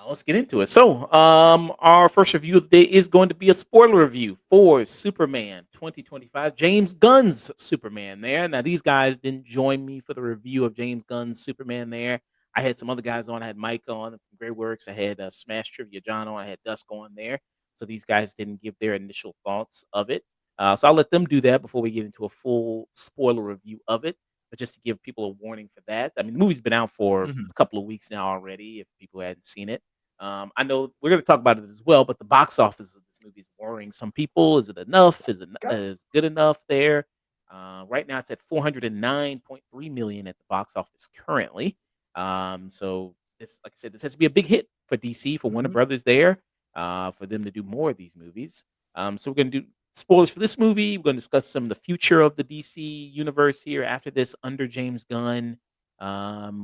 Let's get into it. So, our first review of the day is going to be a spoiler review for Superman 2025, James Gunn's Superman there. Now, these guys didn't join me for the review of James Gunn's Superman there. I had some other guys on. I had Mike on from Grey Works. I had Smash Trivia John on. I had Dusk on there. So these guys didn't give their initial thoughts of it. So I'll let them do that before we get into a full spoiler review of it. But just to give people a warning for that. I mean, the movie's been out for Mhm. a couple of weeks now already, if people hadn't seen it. I know we're going to talk about it as well, but the box office of this movie is worrying some people. Is it enough? Is good enough there? Right now, it's at 409.3 million at the box office currently. So this, like I said, this has to be a big hit for DC, for Warner Mhm. Brothers there, for them to do more of these movies. So we're going to do spoilers for this movie. We're going to discuss some of the future of the DC universe here after this under James Gunn,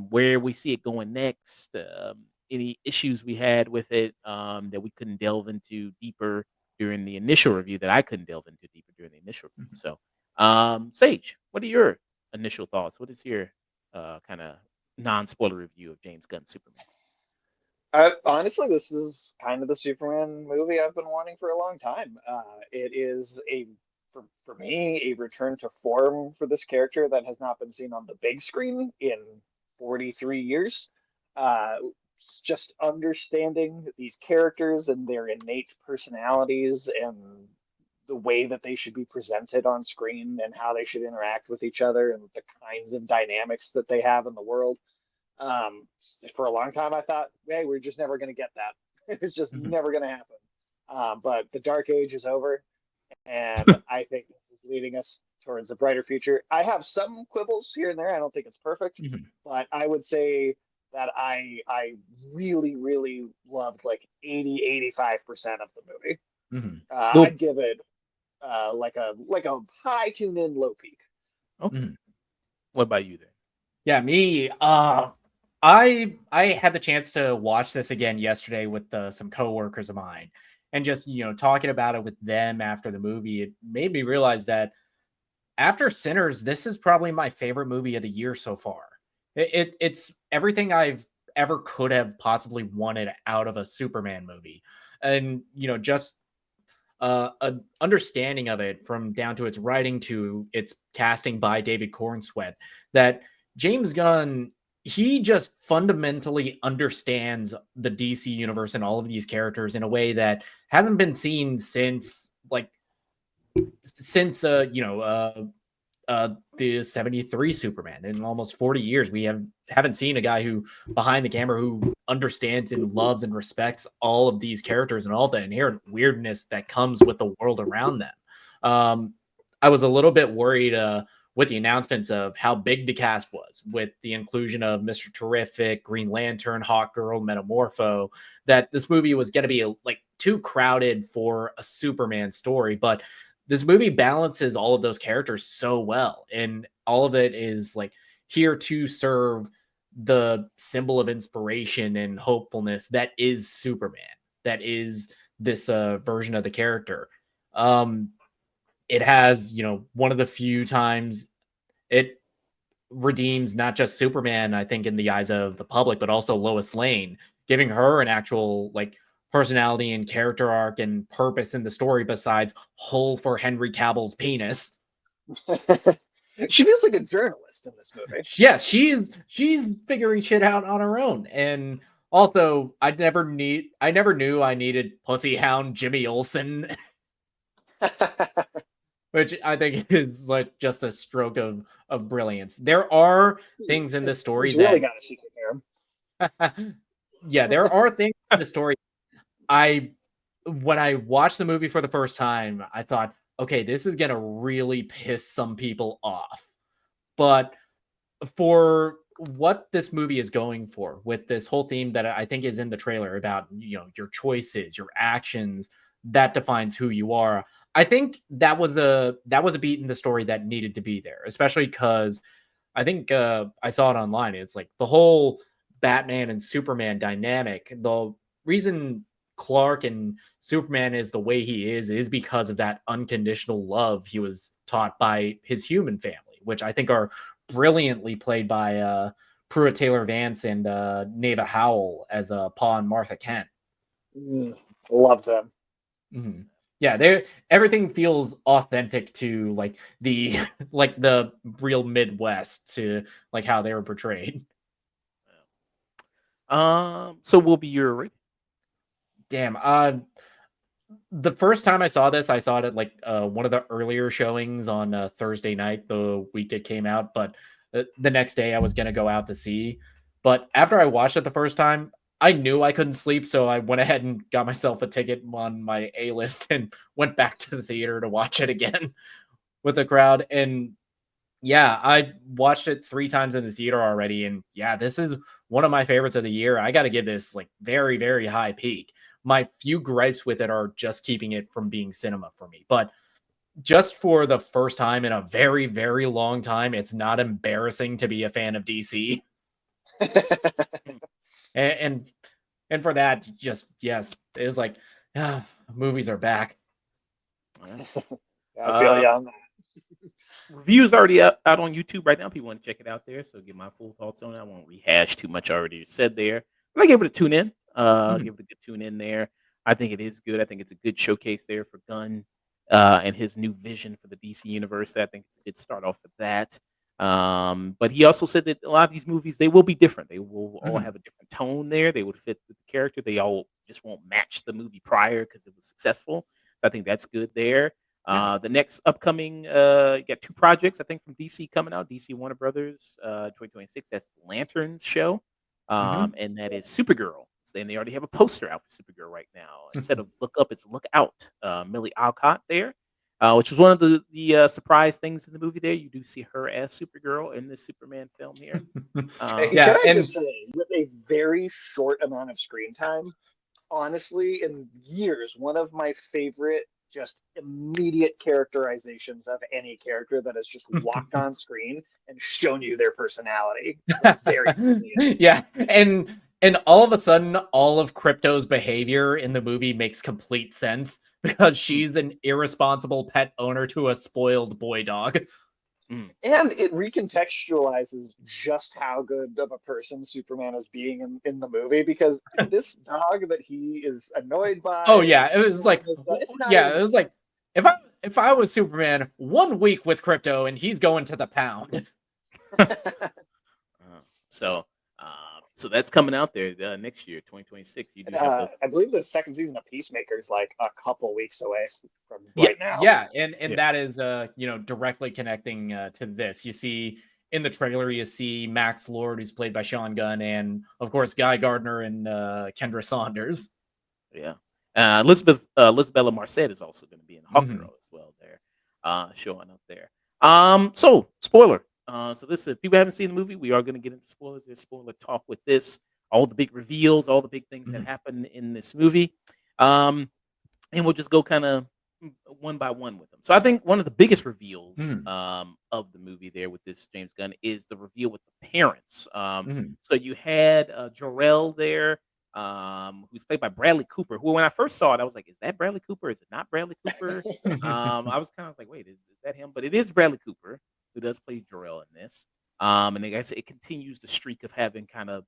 where we see it going next. Any issues we had with it that we couldn't delve into deeper during the initial review that I couldn't delve into deeper during the initial review. Mhm. So, Sage, what are your initial thoughts? What is your kind of non-spoiler review of James Gunn's Superman? Honestly, this is kind of the Superman movie I've been wanting for a long time. It is for me, a return to form for this character that has not been seen on the big screen in 43 years. Uh, just understanding these characters and their innate personalities and the way that they should be presented on screen and how they should interact with each other and the kinds of dynamics that they have in the world. Um, for a long time, I thought, hey, we're just never going to get that. It's just Mhm. never going to happen. But the dark age is over, and I think this is leading us towards a brighter future. I have some quibbles here and there. I don't think it's perfect, Mhm. but I would say that I really, really loved like 80-85% of the movie. Mhm. Well, I'd give it like a high tune in, low peak. okay. Mhm. What about you then? Yeah, me. I had the chance to watch this again yesterday with some coworkers of mine, and just talking about it with them after the movie, it made me realize that after Sinners, this is probably my favorite movie of the year so far. It's everything I've ever could have possibly wanted out of a Superman movie, and just an understanding of it from down to its writing to its casting by David Cornsweet, that James Gunn, he just fundamentally understands the DC universe and all of these characters in a way that hasn't been seen since the 73 Superman. In almost 40 years, we haven't seen a guy who behind the camera who understands and loves and respects all of these characters and all the inherent weirdness that comes with the world around them. Um, I was a little bit worried with the announcements of how big the cast was, with the inclusion of Mr. Terrific, Green Lantern, Hawkgirl, Metamorpho, that this movie was going to be like too crowded for a Superman story. But this movie balances all of those characters so well, and all of it is like here to serve the symbol of inspiration and hopefulness that is Superman, that is this version of the character. um it has one of the few times it redeems not just Superman, I think, in the eyes of the public, but also Lois Lane, giving her an actual like personality and character arc and purpose in the story besides hole for Henry Cavill's penis. She feels like a journalist in this movie. Yes, she's figuring shit out on her own. And also, I never knew I needed pussy hound Jimmy Olsen, which I think is like just a stroke of brilliance. There are things in this story He's really that got a secret here. yeah, there are things in the story. I When I watched the movie for the first time, I thought, okay, this is gonna really piss some people off. But for what this movie is going for, with this whole theme that I think is in the trailer about your choices, your actions, that defines who you are. I think that was a beat in the story that needed to be there, especially because I think I saw it online. It's like the whole Batman and Superman dynamic, the reason Clark and Superman is the way he is because of that unconditional love he was taught by his human family, which I think are brilliantly played by Pruitt Taylor Vance and Neva Howell as Paul and Martha Kent. Love them. Mm-hmm. Yeah, they everything feels authentic to like the like the real Midwest to like how they were portrayed. So will be your rating? Damn. The first time I saw this, I saw it at like one of the earlier showings on Thursday night, the week it came out. But the next day, I was gonna go out to see. But after I watched it the first time, I knew I couldn't sleep, so I went ahead and got myself a ticket on my A list and went back to the theater to watch it again with the crowd. And yeah, I watched it 3 times in the theater already, and yeah, this is one of my favorites of the year. I got to give this like very, very high peak. My few gripes with it are just keeping it from being cinema for me, but just for the first time in a very, very long time, it's not embarrassing to be a fan of DC, and and for that, just yes, it was like movies are back. I feel you on that. Reviews already out on YouTube right now. People want to check it out there, so get my full thoughts on it. I won't rehash too much already said there, but I gave it a tune in. Give it a good tune in there. I think it is good. I think it's a good showcase there for Gunn and his new vision for the DC universe. I think it's a good start off with that. But he also said that a lot of these movies, they will be different. They will all have a different tone there. They would fit with the character. They all just won't match the movie prior because it was successful. So I think that's good there. The next upcoming, you got 2 projects, I think, from DC coming out. DC Warner Brothers, 2026. That's the Lanterns show, and that is Supergirl. And they already have a poster out for Supergirl right now. Instead of look up, it's look out. Millie Alcott there, which was one of the surprise things in the movie. There, you do see her as Supergirl in this Superman film here. Can I just say, with a very short amount of screen time, honestly, in years, one of my favorite just immediate characterizations of any character that has just walked on screen and shown you their personality. Very yeah, and all of a sudden, all of Crypto's behavior in the movie makes complete sense because she's an irresponsible pet owner to a spoiled boy dog. And it recontextualizes just how good of a person Superman is being in the movie, because this dog that he is annoyed by. Oh yeah, it was like it was like if I was Superman, 1 week with Crypto and he's going to the pound. So that's coming out there next year, 2026. You do have I believe the second season of Peacemaker is like a couple weeks away from right now. Yeah, and that is directly connecting to this. You see in the trailer, you see Max Lord, who's played by Sean Gunn, and of course Guy Gardner and Kendra Saunders. Yeah, Lisabella Marcet is also going to be in Hawkgirl as well. There, showing up there. So spoiler. So this, if people haven't seen the movie, we are going to get into spoilers. There's spoiler talk with this, all the big reveals, all the big things that happen in this movie, and we'll just go kind of one by one with them. So I think one of the biggest reveals of the movie there with this James Gunn is the reveal with the parents. So you had Jor-El there, who's played by Bradley Cooper, who when I first saw it, I was like, is that Bradley Cooper? Is it not Bradley Cooper? I was kind of like, wait, is that him? But it is Bradley Cooper who does play Jor-El in this. And I guess it continues the streak of having kind of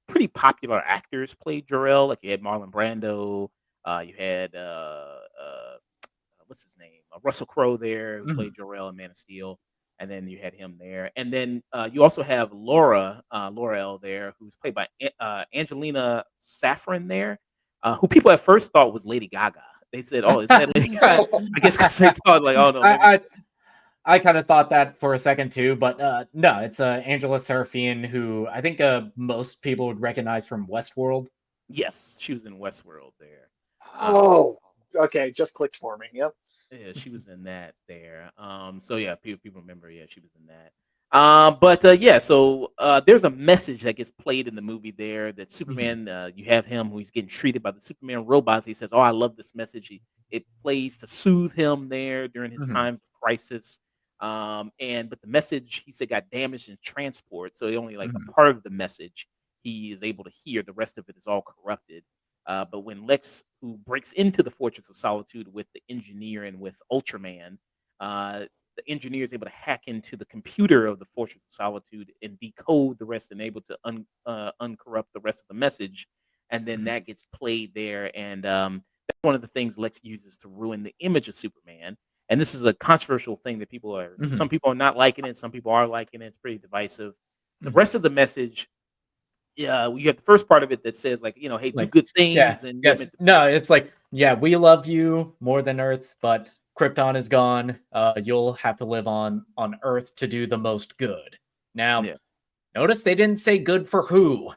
pretty popular actors play Jor-El. Like you had Marlon Brando, you had what's his name, Russell Crowe there, who played Jor-El in Man of Steel, and then you had him there, and then you also have Laurel there, who's played by Angelina Saffron there, who people at first thought was Lady Gaga. They said, "Oh, isn't that Lady Gaga?" I guess because they thought like, "Oh no." I kind of thought that for a second too, but no, it's Angela Seraphine, who I think most people would recognize from Westworld. Yes, she was in Westworld there. Oh, okay, just clicked for me. Yep. Yeah, she was in that there. So yeah, people remember. Yeah, she was in that. But yeah, so there's a message that gets played in the movie there that Superman. You have him who he's getting treated by the Superman robots. He says, "Oh, I love this message." It plays to soothe him there during his times of crisis. But the message he said got damaged in transport, so he only like a part of the message he is able to hear. The rest of it is all corrupted. But when Lex, who breaks into the Fortress of Solitude with the engineer and with Ultraman, the engineer is able to hack into the computer of the Fortress of Solitude and decode the rest and able to uncorrupt the rest of the message. And then that gets played there. And that's one of the things Lex uses to ruin the image of Superman. And this is a controversial thing that some people are not liking it. Some people are liking it. It's pretty divisive. The rest of the message, yeah, you have the first part of it that says like, hey, do Like, good things. And you're yes, meant to, no, it's like, yeah, we love you more than Earth, but Krypton is gone. You'll have to live on Earth to do the most good. Now, yeah. notice they didn't say good for who.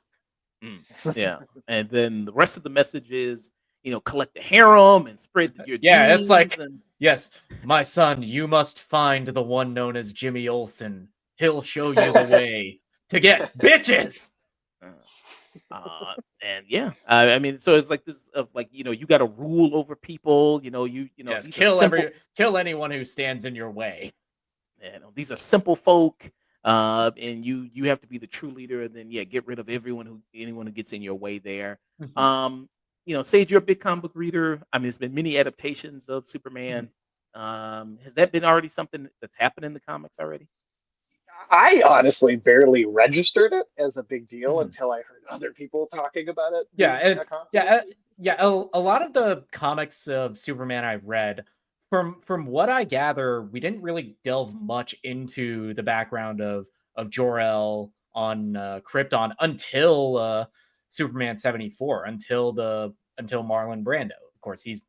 Yeah. And then the rest of the message is, collect the harem and spread your Yeah, it's like, genes. yes, my son, you must find the one known as Jimmy Olsen. He'll show you the way to get bitches. And yeah, I mean, so it's like this of like, you got to rule over people. Yes, these are simple. kill anyone who stands in your way. These are simple folk. And you have to be the true leader, and then get rid of anyone who gets in your way there. Sage, you're a big comic book reader. I mean, there's been many adaptations of Superman. Has that been already something that's happened in the comics already? I honestly barely registered it as a big deal until I heard other people talking about it. A lot of the comics of Superman I've read, from what I gather, we didn't really delve much into the background of Jor-El on Krypton until Superman 74, until Marlon Brando. Of course, he's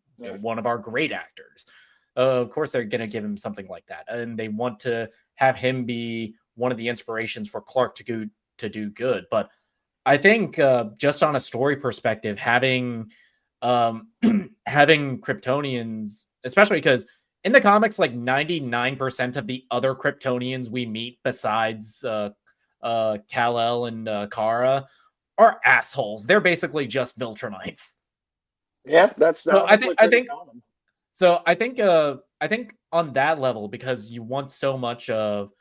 one of our great actors. Of course, they're going to give him something like that, and they want to have him be one of the inspirations for Clark to do good. But I think just on a story perspective, having having Kryptonians, especially because in the comics, like 99% of the other Kryptonians we meet besides Kal-El and Kara are assholes. They're basically just Viltrumites. Yeah, that's so I think common. so I think on that level, because you want so much of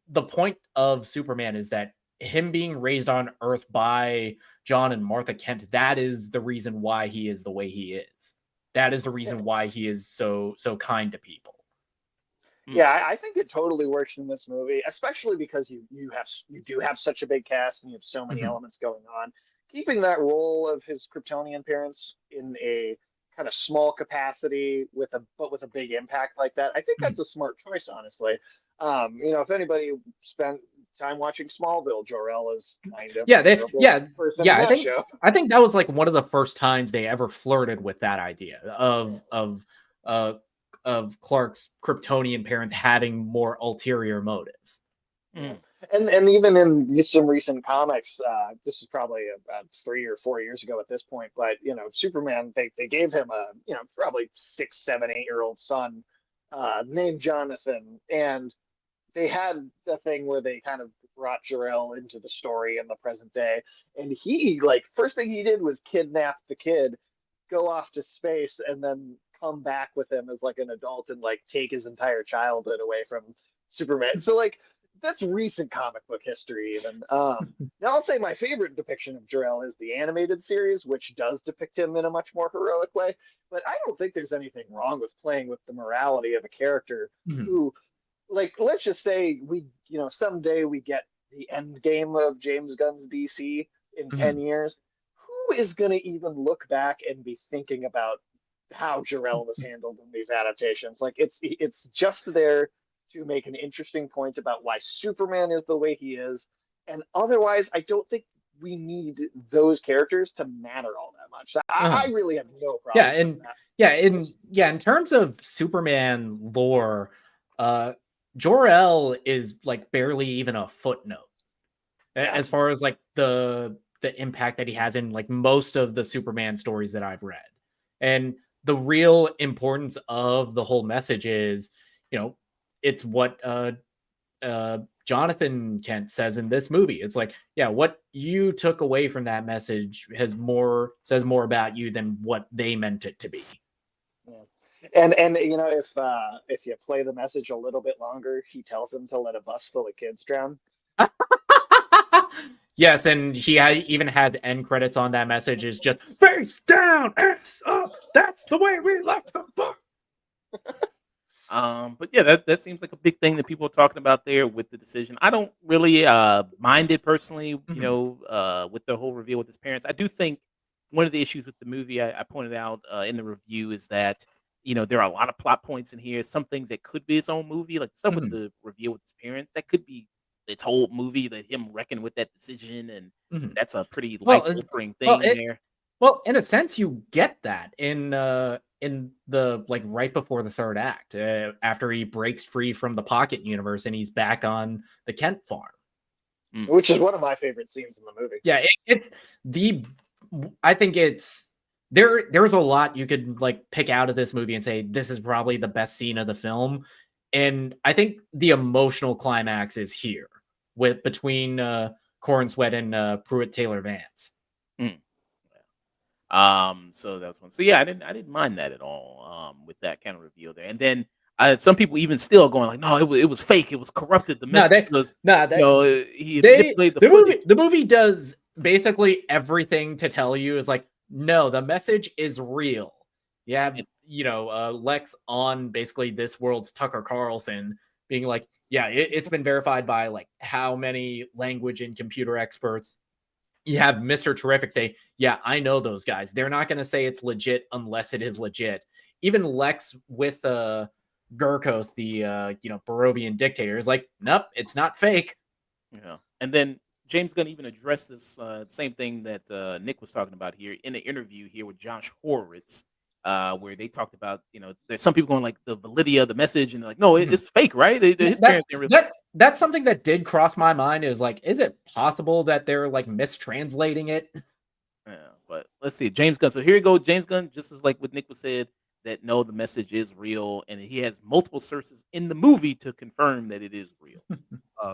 the point of Superman is that him being raised on Earth by John and Martha Kent, that is the reason why he is the way he is. That is the reason why he is so kind to people. Yeah, I think it totally works in this movie, especially because you do have such a big cast and you have so many elements going on. Keeping that role of his Kryptonian parents in a kind of small capacity with a big impact like that, I think that's a smart choice, honestly. If anybody spent time watching Smallville, Jor-El is kind of I think that was like one of the first times they ever flirted with that idea of Clark's Kryptonian parents having more ulterior motives. And even in some recent comics, this is probably about 3 or 4 years ago at this point, but Superman, they gave him a probably 6, 7, 8-year-old son named Jonathan, and they had a thing where they kind of brought Jor-El into the story in the present day, and he first thing he did was kidnap the kid, go off to space, and then come back with him as like an adult and take his entire childhood away from Superman. So that's recent comic book history even. Now I'll say my favorite depiction of Jor-El is the animated series, which does depict him in a much more heroic way. But I don't think there's anything wrong with playing with the morality of a character who, let's just say someday we get the end game of James Gunn's DC in 10 years. Who is going to even look back and be thinking about how Jor-El was handled in these adaptations? It's just there to make an interesting point about why Superman is the way he is. And otherwise, I don't think we need those characters to matter all that much. I really have no problem with that. In terms of Superman lore, Jor-El is barely even a footnote as far as the impact that he has in most of the Superman stories that I've read. And the real importance of the whole message is, it's what Jonathan Kent says in this movie. It's what you took away from that message says more about you than what they meant it to be. And if you play the message a little bit longer, he tells them to let a bus full of kids drown. Yes, and he even has end credits on that message. Is just face down, ass up. That's the way we like to fuck. But yeah, that seems like a big thing that people are talking about there with the decision. I don't really mind it personally, with the whole reveal with his parents. I do think one of the issues with the movie I pointed out in the review is that there are a lot of plot points in here. Some things that could be its own movie, like stuff with the reveal with his parents, that could be its whole movie. That him reckoning with that decision, and that's a pretty life altering thing there. Well, in a sense, you get that in the like right before the third act, after he breaks free from the pocket universe and he's back on the Kent farm, which is one of my favorite scenes in the movie. Yeah, I think it's there's a lot you could like pick out of this movie and say this is probably the best scene of the film, and I think the emotional climax is here between Corin Sweat and Pruitt Taylor Vance. So that's one. So yeah, I didn't mind that at all. With that kind of reveal there, and then some people even still going like, no, it was fake. It was corrupted. The message was he manipulated the footage. The movie does basically everything to tell you is like, no, the message is real. You have Lex on basically this world's Tucker Carlson being like, yeah, it's been verified by like how many language and computer experts. You have Mr. Terrific say, yeah, I know those guys. They're not going to say it's legit unless it is legit. Even Lex with Gurkos, the Barovian dictator, is like, nope, it's not fake. Yeah. And then James Gunn even addressed this same thing that Nick was talking about here in the interview here with Josh Horowitz, where they talked about, there's some people going like the validity of the message, and they're like, no, it's fake, right? His parents didn't really. That's something that did cross my mind, is like, is it possible that they're like mistranslating it? Yeah, but let's see. James Gunn. So here you go. James Gunn, just as like what Nick was said, that no, the message is real, and he has multiple sources in the movie to confirm that it is real.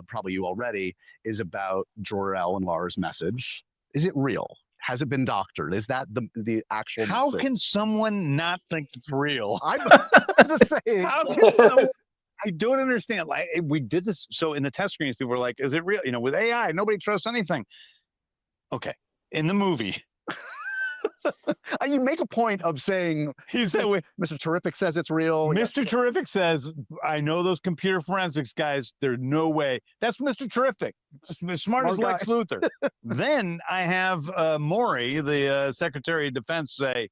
Probably you already, is about Jor-El and Lara's message. Is it real? Has it been doctored? Is that the actual How message? can someone not think it's real? I'm just saying. How can someone, I don't understand. Like, we did this. So in the test screens, people were like, is it real? With AI, nobody trusts anything. Okay. In the movie, you make a point of saying, he said, Mr. Terrific says it's real. Mr. Terrific says, I know those computer forensics guys. There's no way. That's Mr. Terrific. Smart as Lex Luthor. Then I have Maury, the Secretary of Defense, say,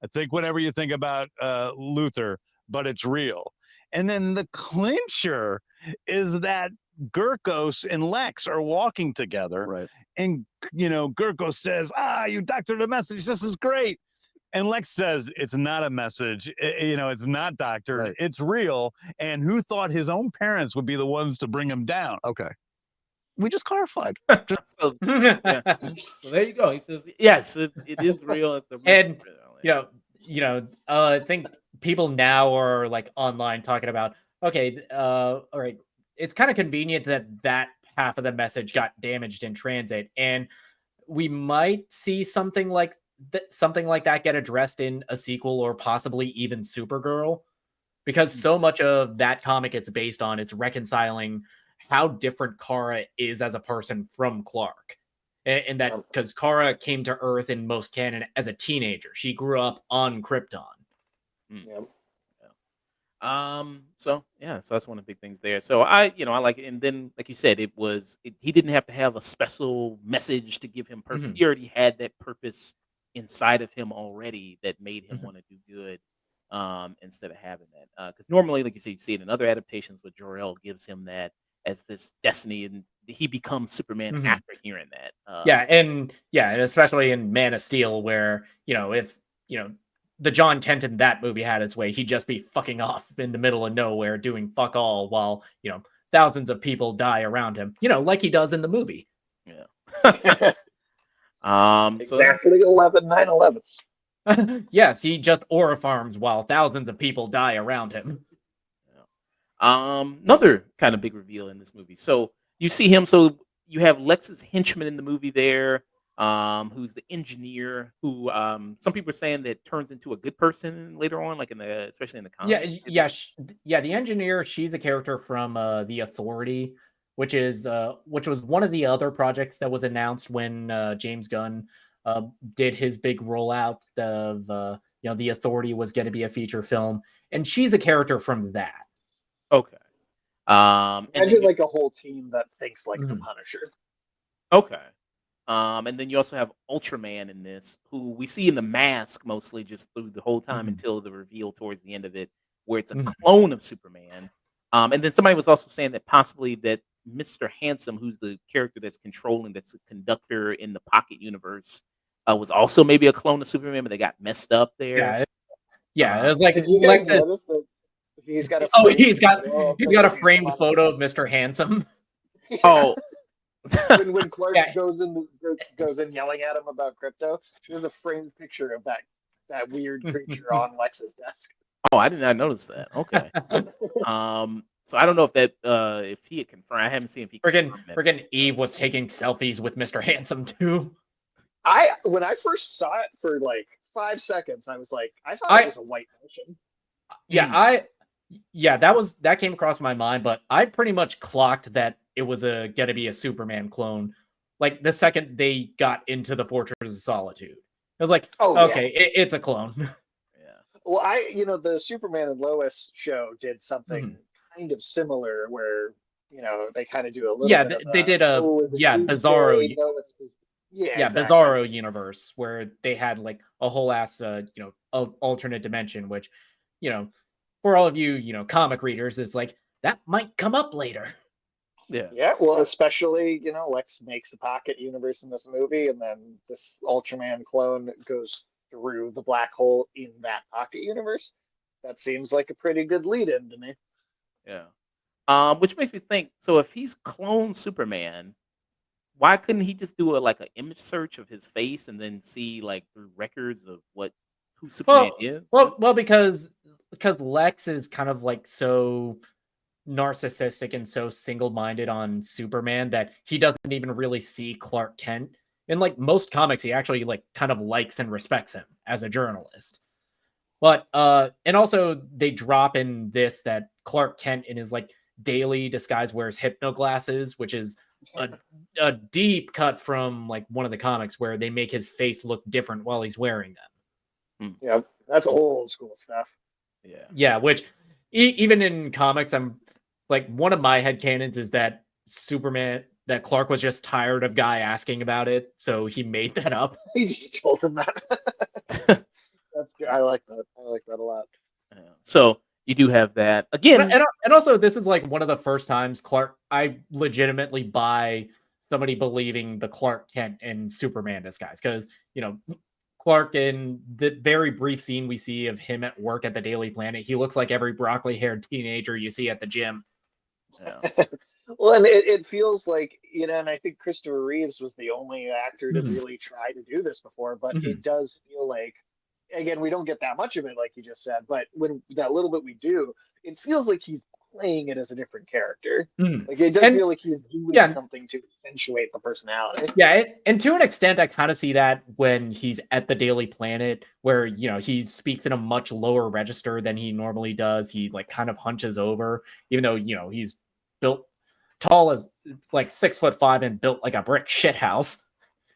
I think whatever you think about Luthor, but it's real. And then the clincher is that Gurkos and Lex are walking together. Right. And, Gurkos says, you doctored the message. This is great. And Lex says, it's not a message. It's not doctored. Right. It's real. And who thought his own parents would be the ones to bring him down? Okay. We just clarified. So there you go. He says, yes, it is real. And, I think people now are like online talking about, okay, all right, it's kind of convenient that half of the message got damaged in transit, and we might see something like that get addressed in a sequel, or possibly even Supergirl, because so much of that comic it's based on, it's reconciling how different Kara is as a person from Clark. And that because Kara came to Earth in most canon as a teenager. She grew up on Krypton. Yep. So that's one of the big things there. So I like it. And then, like you said, he didn't have to have a special message to give him purpose. He already had that purpose inside of him already that made him want to do good, instead of having that. Because normally, like you say, you see it in other adaptations, where Jor-El gives him that as this destiny, and he becomes Superman after hearing that. And especially in Man of Steel, where if the John Kent in that movie had its way, he'd just be fucking off in the middle of nowhere doing fuck all while thousands of people die around him, like he does in the movie. Yeah. Exactly 11 9/11s. Yes, he just aura farms while thousands of people die around him. Another kind of big reveal in this movie. So you see him. So you have Lex's henchman in the movie there, who's the engineer, who some people are saying that turns into a good person later on, like especially in the comics. The engineer. She's a character from The Authority, which was one of the other projects that was announced when James Gunn did his big rollout of The Authority was going to be a feature film, and she's a character from that. Okay. I did like a whole team that thinks like the Punisher. Okay. And then you also have Ultraman in this, who we see in the mask mostly just through the whole time until the reveal towards the end of it, where it's a clone of Superman. And then somebody was also saying that possibly that Mr. Handsome, who's the character that's controlling, that's a conductor in the Pocket universe, was also maybe a clone of Superman, but they got messed up there. Yeah, it was like Did you guys notice that he's got a he's got a framed photo of Mr. Handsome. Yeah. Oh. when Clark goes in yelling at him about crypto, there's a framed picture of that weird creature on Lex's desk. Oh, I did not notice that. Okay. So I don't know if that if he had confirmed. I haven't seen if he friggin' Eve was taking selfies with Mr. Handsome too. When I first saw it for like 5 seconds, I was like, I thought it was a white Russian. That came across my mind, but I pretty much clocked that it was gonna be a Superman clone. Like the second they got into the Fortress of Solitude, I was like, it's a clone. Yeah. Well, the Superman and Lois show did something kind of similar, where they kind of do a little. Yeah, they did a Bizarro. Exactly. Bizarro universe where they had like a whole ass of alternate dimension, which for all of you comic readers, it's like that might come up later. Yeah. Well, especially Lex makes a Pocket universe in this movie, and then this Ultraman clone goes through the black hole in that Pocket universe. That seems like a pretty good lead-in to me. Yeah. Which makes me think. So if he's cloned Superman, why couldn't he just do an image search of his face and then see like through records of who Superman is? Well, because Lex is kind of like so narcissistic and so single-minded on Superman that he doesn't even really see Clark Kent. In like most comics, he actually like kind of likes and respects him as a journalist. But and also they drop in this that Clark Kent in his like daily disguise wears hypno glasses, which is a deep cut from like one of the comics where they make his face look different while he's wearing them. Yeah, that's old school stuff. Yeah, which even in comics, I'm like, one of my headcanons is that that Clark was just tired of guy asking about it, so he made that up. He just told him that. That's good. I like that. I like that a lot. So you do have that again, and also this is like one of the first times I legitimately buy somebody believing the Clark Kent and Superman disguise, because Clark, in the very brief scene we see of him at work at the Daily Planet, he looks like every broccoli-haired teenager you see at the gym. Yeah. Well, and it feels like, and I think Christopher Reeves was the only actor to really try to do this before, but it does feel like, again, we don't get that much of it, like you just said, but when that little bit we do, it feels like he's playing it as a different character. Like it does feel like he's doing something to accentuate the personality. Yeah, and to an extent, I kind of see that when he's at the Daily Planet, where he speaks in a much lower register than he normally does. He like kind of hunches over, even though he's built tall as like 6'5" and built like a brick shithouse.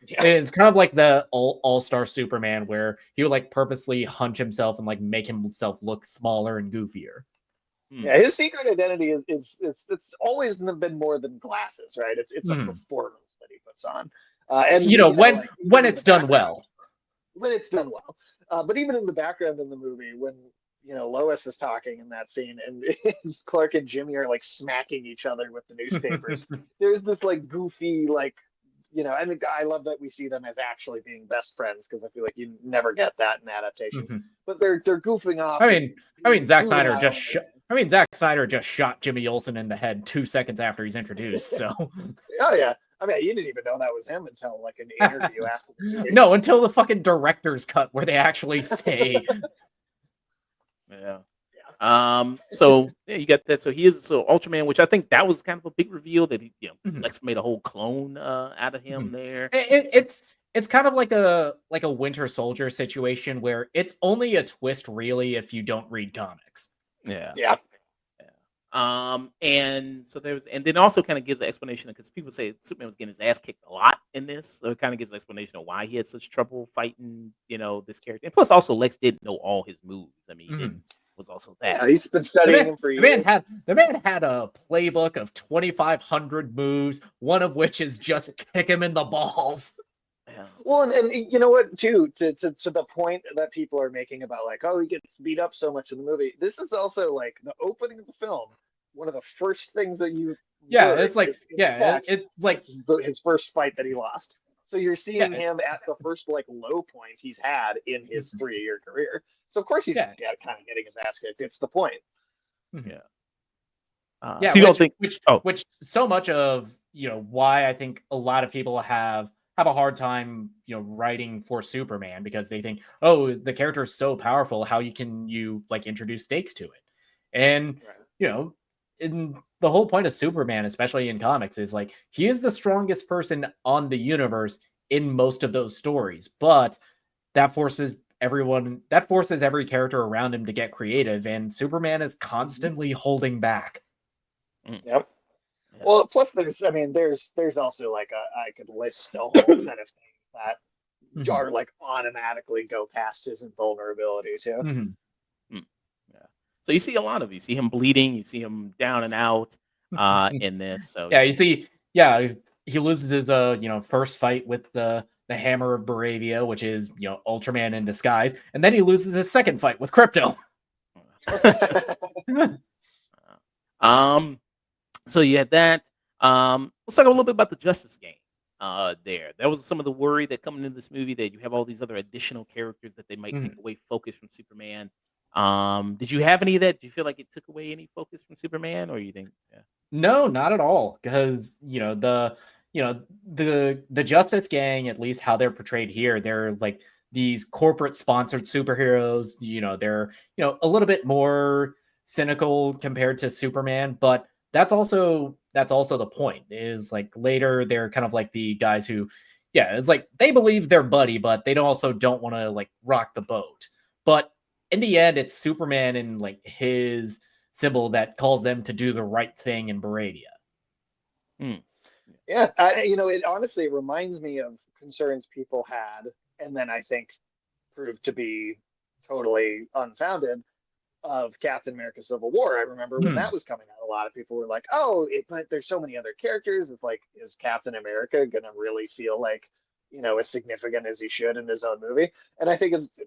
Yeah. It's kind of like the all-star Superman, where he would like purposely hunch himself and like make himself look smaller and goofier. Yeah, his secret identity is it's always been more than glasses, right? It's a performance that he puts on, and when it's done well. When it's done well, but even in the background in the movie, when Lois is talking in that scene, and Clark and Jimmy are like smacking each other with the newspapers. There's this like goofy I think I love that we see them as actually being best friends, because I feel like you never get that in adaptations. But they're goofing off. I mean, Zack Snyder just shot Jimmy Olsen in the head 2 seconds after he's introduced. So. Oh yeah, I mean, you didn't even know that was him until like an interview after. No, until the fucking director's cut where they actually say. Yeah. So yeah, you got that. So he is Ultraman, which I think that was kind of a big reveal that he, Lex made a whole clone out of him there. It's kind of like a Winter Soldier situation where it's only a twist really if you don't read comics. Yeah. And so and then also kind of gives an explanation because people say Superman was getting his ass kicked a lot in this, so it kind of gives an explanation of why he had such trouble fighting, this character. And plus, also Lex didn't know all his moves. I mean, he didn't was also that. Yeah, he's been studying him for years. The man had a playbook of 2,500 moves, one of which is just kick him in the balls. Yeah. Well, and you know what, too, to the point that people are making about like, oh, he gets beat up so much in the movie. This is also like the opening of the film. One of the first things that you it's like it's like his first fight that he lost. So you're seeing him at the first like low point he's had in his 3-year career. So of course he's kind of getting his ass kicked. It's the point. Yeah. So you don't think which so much of why I think a lot of people have a hard time writing for Superman, because they think, oh, the character is so powerful, how can you like introduce stakes to it? And in the whole point of Superman, especially in comics, is like he is the strongest person on the universe in most of those stories, but that forces every character around him to get creative, and Superman is constantly holding back. Yep. Well, plus there's also like I could list a whole set of things that are like automatically go past his invulnerability too. So you see a lot of you see him bleeding, you see him down and out in this. So you see, he loses his first fight with the Hammer of Baravia, which is Ultraman in disguise, and then he loses his second fight with Krypto. So you had that. Let's talk a little bit about the Justice Game. That was some of the worry that coming into this movie, that you have all these other additional characters that they might take away focus from Superman. Did you have any of that? Do you feel like it took away any focus from Superman, or you think? Yeah. No, not at all. Because the Justice Gang, at least how they're portrayed here, they're like these corporate sponsored superheroes. They're a little bit more cynical compared to Superman, but that's also the point. Is like later they're kind of like the guys who, it's like they believe they're buddy, but they also don't want to like rock the boat. But in the end, it's Superman and like his symbol that calls them to do the right thing in Baravia. Yeah, it honestly reminds me of concerns people had, and then I think proved to be totally unfounded, of Captain America: Civil War. I remember when that was coming out, a lot of people were like, "Oh, but there's so many other characters. It's like, is Captain America gonna really feel like as significant as he should in his own movie?" And I think it's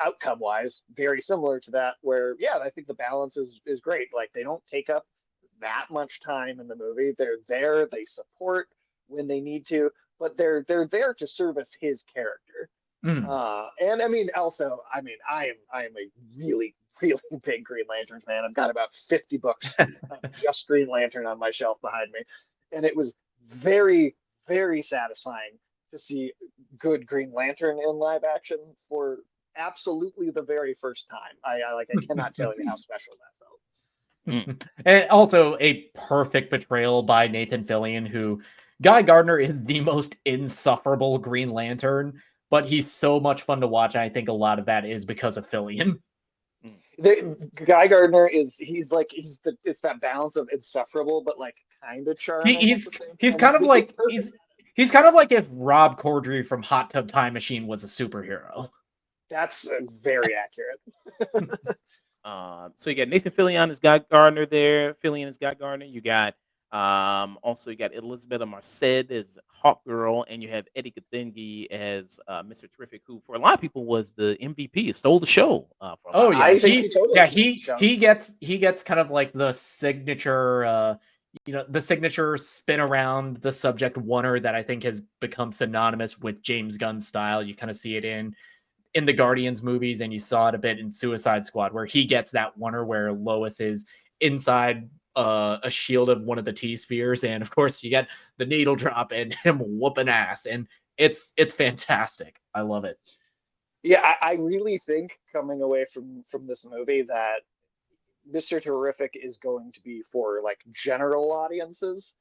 outcome wise very similar to that, where I think the balance is great. Like they don't take up that much time in the movie. They're there, they support when they need to, but they're there to service his character. And I mean, also, I am a really big Green Lantern fan. I've got about 50 books of just Green Lantern on my shelf behind me, and it was very, very satisfying to see good Green Lantern in live action for absolutely the very first time. I cannot tell you how special that felt. And also a perfect portrayal by Nathan Fillion, who Guy Gardner is the most insufferable Green Lantern, but he's so much fun to watch. I think a lot of that is because of Fillion. Guy Gardner it's that balance of insufferable but like kind of charming. He's kind of like he's kind of like if Rob Corddry from Hot Tub Time Machine was a superhero. That's very accurate. So you got Nathan Fillion as Guy Gardner there. Fillion as Guy Gardner. You got also you got Elizabeth Marced as Hawkgirl, and you have Eddie Kathengi as Mr. Terrific, who for a lot of people was the MVP. Stole the show. He gets kind of like the signature. The signature spin around the subject oneer that I think has become synonymous with James Gunn style. You kind of see it in the Guardians movies, and you saw it a bit in Suicide Squad, where he gets that oneer where Lois is inside a shield of one of the T-spheres, and of course you get the needle drop and him whooping ass, and it's fantastic. I love it. Yeah, I really think coming away from this movie that Mr. Terrific is going to be for like general audiences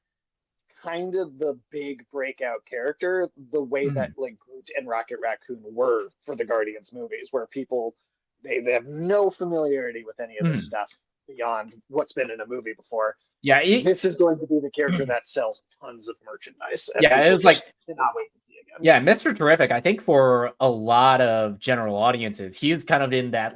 kind of the big breakout character, the way that like Groot and Rocket Raccoon were for the Guardians movies, where people they have no familiarity with any of this stuff, beyond what's been in a movie before. Yeah, This is going to be the character that sells tons of merchandise. And yeah, it was like cannot wait to see again. yeah, Mr. Terrific. I think for a lot of general audiences, he is kind of in that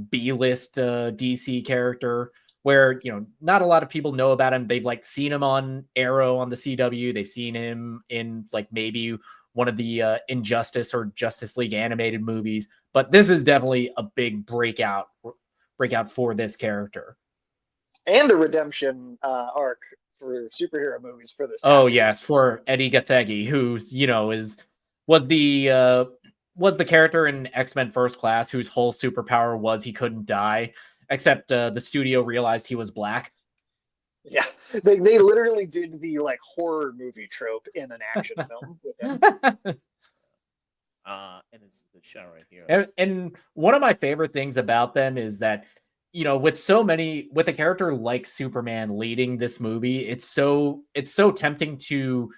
B-list DC character where not a lot of people know about him. They've like seen him on Arrow on the CW. They've seen him in like maybe one of the Injustice or Justice League animated movies. But this is definitely a big breakout for this character. And a redemption arc for superhero movies for this. Oh yes, for Eddie Gathegi, who's was the character in X-Men First Class whose whole superpower was he couldn't die, except the studio realized he was black. Yeah, they literally did the like horror movie trope in an action film with him. And it's the shot right here. And one of my favorite things about them is that with a character like Superman leading this movie, it's so tempting to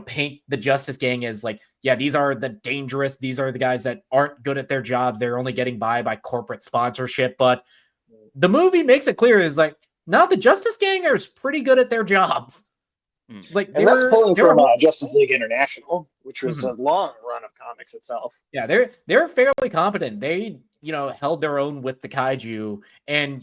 paint the Justice Gang as like, yeah, these are the dangerous, these are the guys that aren't good at their jobs, they're only getting by corporate sponsorship. But the movie makes it clear is like, no, the Justice Gang are pretty good at their jobs. Like, and that's pulling from Justice League International, which was a long run of comics itself. Yeah, they're fairly competent. They held their own with the kaiju, and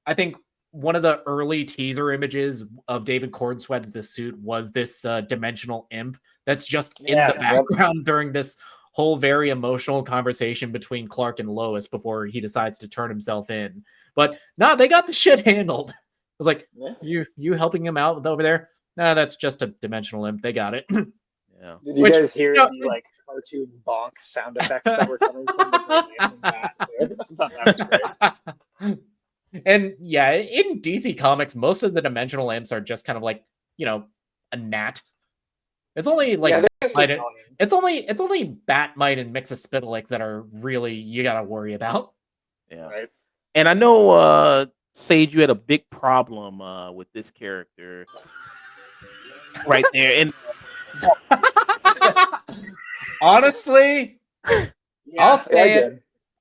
I think one of the early teaser images of David Cornsweet in the suit was this dimensional imp that's just in the background during this whole very emotional conversation between Clark and Lois before he decides to turn himself in. But no, they got the shit handled. I was like, you helping him out over there? No, that's just a dimensional imp. They got it. Yeah. Did you guys hear the like cartoon bonk sound effects that were coming from the that was great. And yeah, in DC Comics, most of the dimensional imps are just kind of like, a gnat. It's only like it's only Batmite and Mixospitalik that are really you gotta worry about. Yeah. Right. And I know Sage, you had a big problem with this character right there. And honestly, yeah,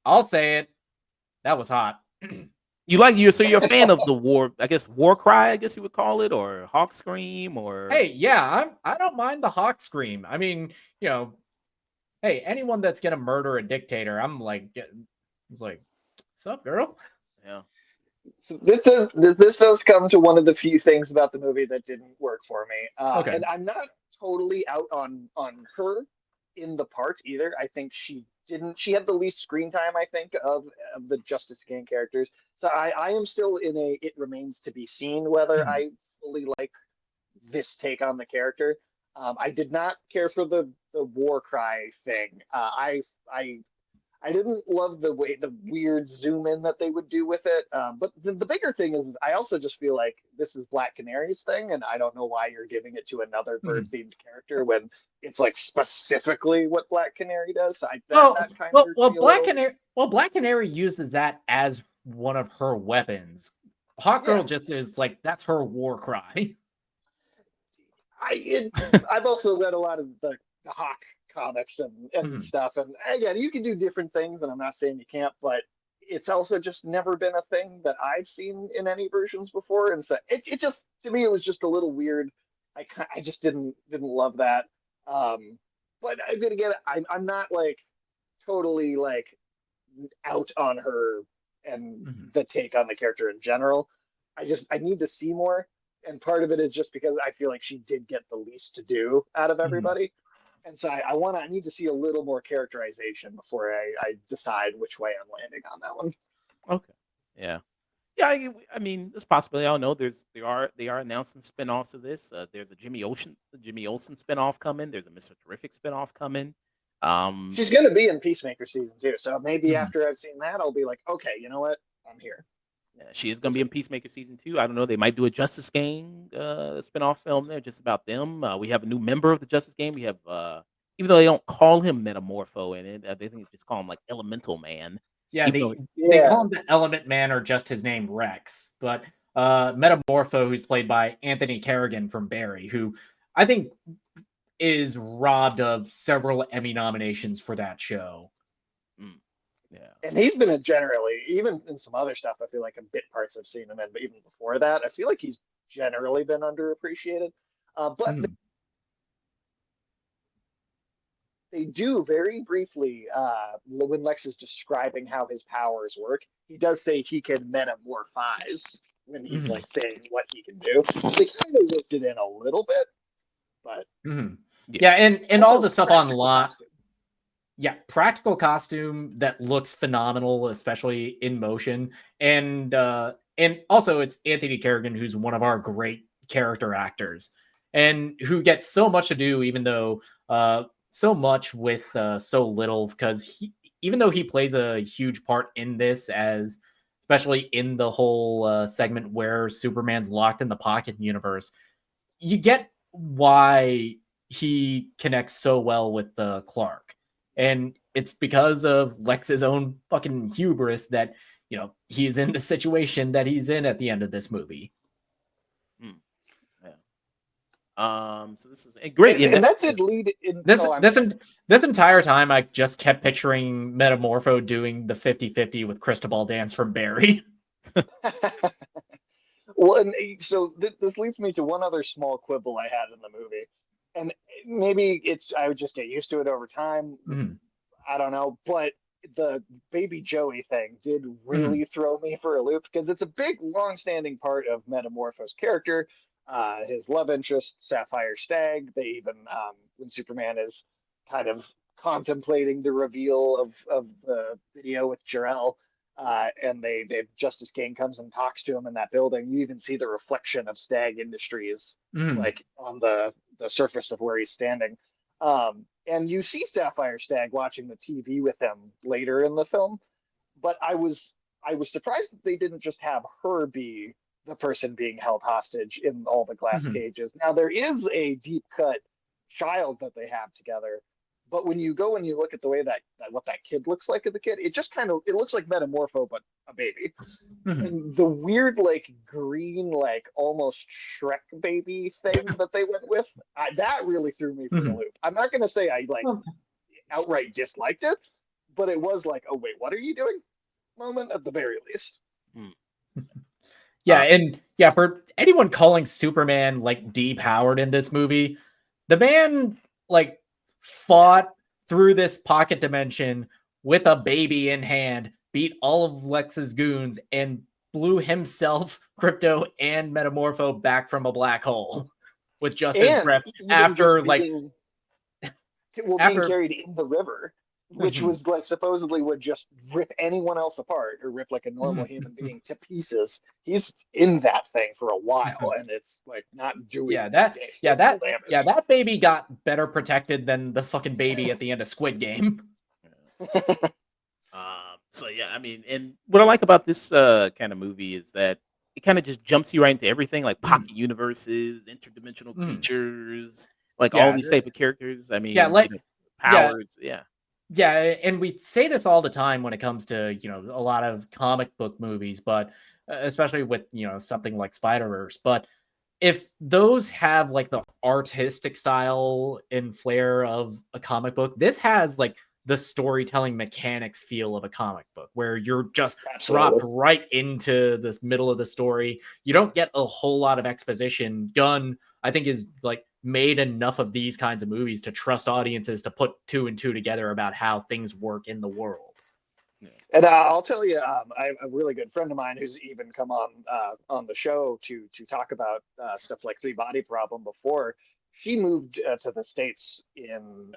I'll say it. That was hot. You're a fan of the war cry, I guess you would call it, or Hawk Scream, or hey, yeah, I don't mind the Hawk Scream. I mean, hey, anyone that's gonna murder a dictator, I'm like, it's like, what's up, girl? Yeah. So this does come to one of the few things about the movie that didn't work for me. Okay. And I'm not totally out on her in the part either. I think she had the least screen time, I think, of the Justice Gang characters. So I am still in it remains to be seen whether I fully like this take on the character. I did not care for the war cry thing. I didn't love the weird zoom in that they would do with it. But the bigger thing is I also just feel like this is Black Canary's thing, and I don't know why you're giving it to another bird themed character when it's like specifically what Black Canary does. So Black Canary uses that as one of her weapons. Hawkgirl just is like, that's her war cry. I've also read a lot of the Hawk comics and stuff, and again, you can do different things, and I'm not saying you can't, but it's also just never been a thing that I've seen in any versions before, and so it just, to me, it was just a little weird. I just didn't love that. But again, I'm not like totally like out on her and the take on the character in general. I need to see more, and part of it is just because I feel like she did get the least to do out of everybody. And so I need to see a little more characterization before I decide which way I'm landing on that one. Okay. Yeah. Yeah, I mean, there's possibility. I don't know. They are announcing spinoffs of this. There's a Jimmy Olsen spinoff coming. There's a Mr. Terrific spinoff coming. She's gonna be in Peacemaker season 2, so maybe after I've seen that, I'll be like, okay, you know what? I'm here. Yeah, she is gonna be in Peacemaker season 2. I don't know. They might do a Justice Gang spinoff film there, just about them. We have a new member of the Justice Gang. We have, even though they don't call him Metamorpho in it, they think they just call him like Elemental Man. Yeah, they call him the Element Man or just his name Rex. But Metamorpho, who's played by Anthony Carrigan from Barry, who I think is robbed of several Emmy nominations for that show. Yeah. And he's been generally, even in some other stuff, I feel like in bit parts I've seen him in, but even before that, I feel like he's generally been underappreciated. But Mhm. they do very briefly, when Lex is describing how his powers work, he does say he can metamorphize when he's Mhm. like saying what he can do. They kind of worked it in a little bit, but Mhm. Yeah. Yeah, and all also the stuff on practical lot. costume. Yeah, practical costume that looks phenomenal, especially in motion, and also it's Anthony Carrigan, who's one of our great character actors, and who gets so much to do, even though so much with so little, because even though he plays a huge part in this, as especially in the whole segment where Superman's locked in the pocket universe, you get why he connects so well with Clark. And it's because of Lex's own fucking hubris that, he's in the situation that he's in at the end of this movie. Mm, so this is great. And that did lead in. This Oh, I'm this sorry. this entire time I just kept picturing Metamorpho doing the 50-50 with Cristobal Dance from Barry. Well, and so this leads me to one other small quibble I had in the movie, and maybe I would just get used to it over time. Mhm. I don't know, but the baby Joey thing did Mhm. really throw me for a loop because it's a big, long-standing part of Metamorpho's character. His love interest, Sapphire Stag. They even, when Superman is kind of contemplating the reveal of the video with Jor-El, and Justice King comes and talks to him in that building. You even see the reflection of Stag Industries Mhm. like on the surface of where he's standing. And you see Sapphire Stag watching the TV with him later in the film, but I was surprised that they didn't just have her be the person being held hostage in all the glass Mhm. cages. Now there is a deep cut child that they have together, but when you go and you look at the way that what that kid looks like as a kid, it looks like Metamorpho but a baby. Mhm. And the weird like green like almost Shrek baby thing that they went with, that really threw me for a Mhm. loop. I'm not gonna say I like Well, outright disliked it, but it was like, oh wait, what are you doing? Moment at the very least. Mm. Yeah, and yeah, for anyone calling Superman like depowered in this movie, the man like fought through this pocket dimension with a baby in hand, beat all of Lex's goons, and blew himself, Crypto, and Metamorpho back from a black hole with just his And breath even after just like being after carried in the river, which Mhm. was like supposedly would just rip anyone else apart or rip like a normal Mhm. human being to pieces. He's in that thing for a while, Mhm. and it's like not doing yeah, that any yeah, physical that yeah, damage. that baby got better protected than the fucking baby at the end of Squid Game. So yeah, I mean, and what I like about this kind of movie is that it kind of just jumps you right into everything, like Mhm. pocket universes, interdimensional Mhm. creatures, like all Yeah, these type of characters. I yeah, mean, like yeah, powers. Yeah. yeah, and we say this all the time when it comes to a lot of comic book movies, but especially with something like Spider-Verse. But if those have like the artistic style and flair of a comic book, this has like the storytelling mechanics feel of a comic book where you're just dropped Absolutely. right into this middle of the story. You don't get a whole lot of exposition. Gunn, I think, is like made enough of these kinds of movies to trust audiences to put two and two together about how things work in the world. Yeah. And I'll tell you, I have a really good friend of mine who's even come on the show to talk about stuff like Three Body Problem before. She moved to the States in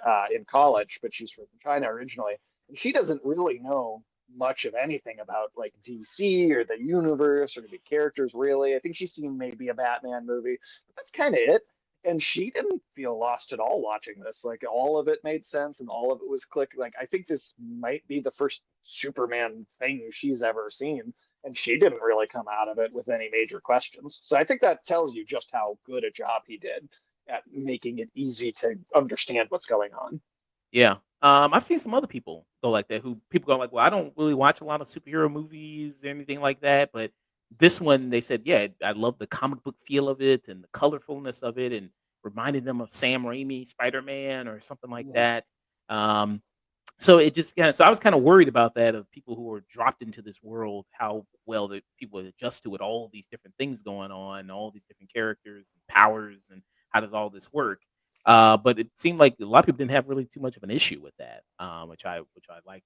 college, but she's from China originally, and she doesn't really know much of anything about like DC or the universe or the characters really. I think she's seen maybe a Batman movie, but that's kind of it. And she didn't feel lost at all watching this. Like all of it made sense and all of it was click. Like I think this might be the first Superman thing she's ever seen, and she didn't really come out of it with any major questions. So I think that tells you just how good a job he did at making it easy to understand what's going on. Yeah. I've seen some other people go like that. Who people go like, well, I don't really watch a lot of superhero movies or anything like that, but this one they said, yeah, I love the comic book feel of it and the colorfulness of it, and reminded them of Sam Raimi Spider Man or something like Mhm. that. Um, So it just so I was kind of worried about that, of people who are dropped into this world, how well the people adjust to it, all these different things going on, all these different characters and powers, and how does all this work? But it seemed like a lot of people didn't have really too much of an issue with that, which I liked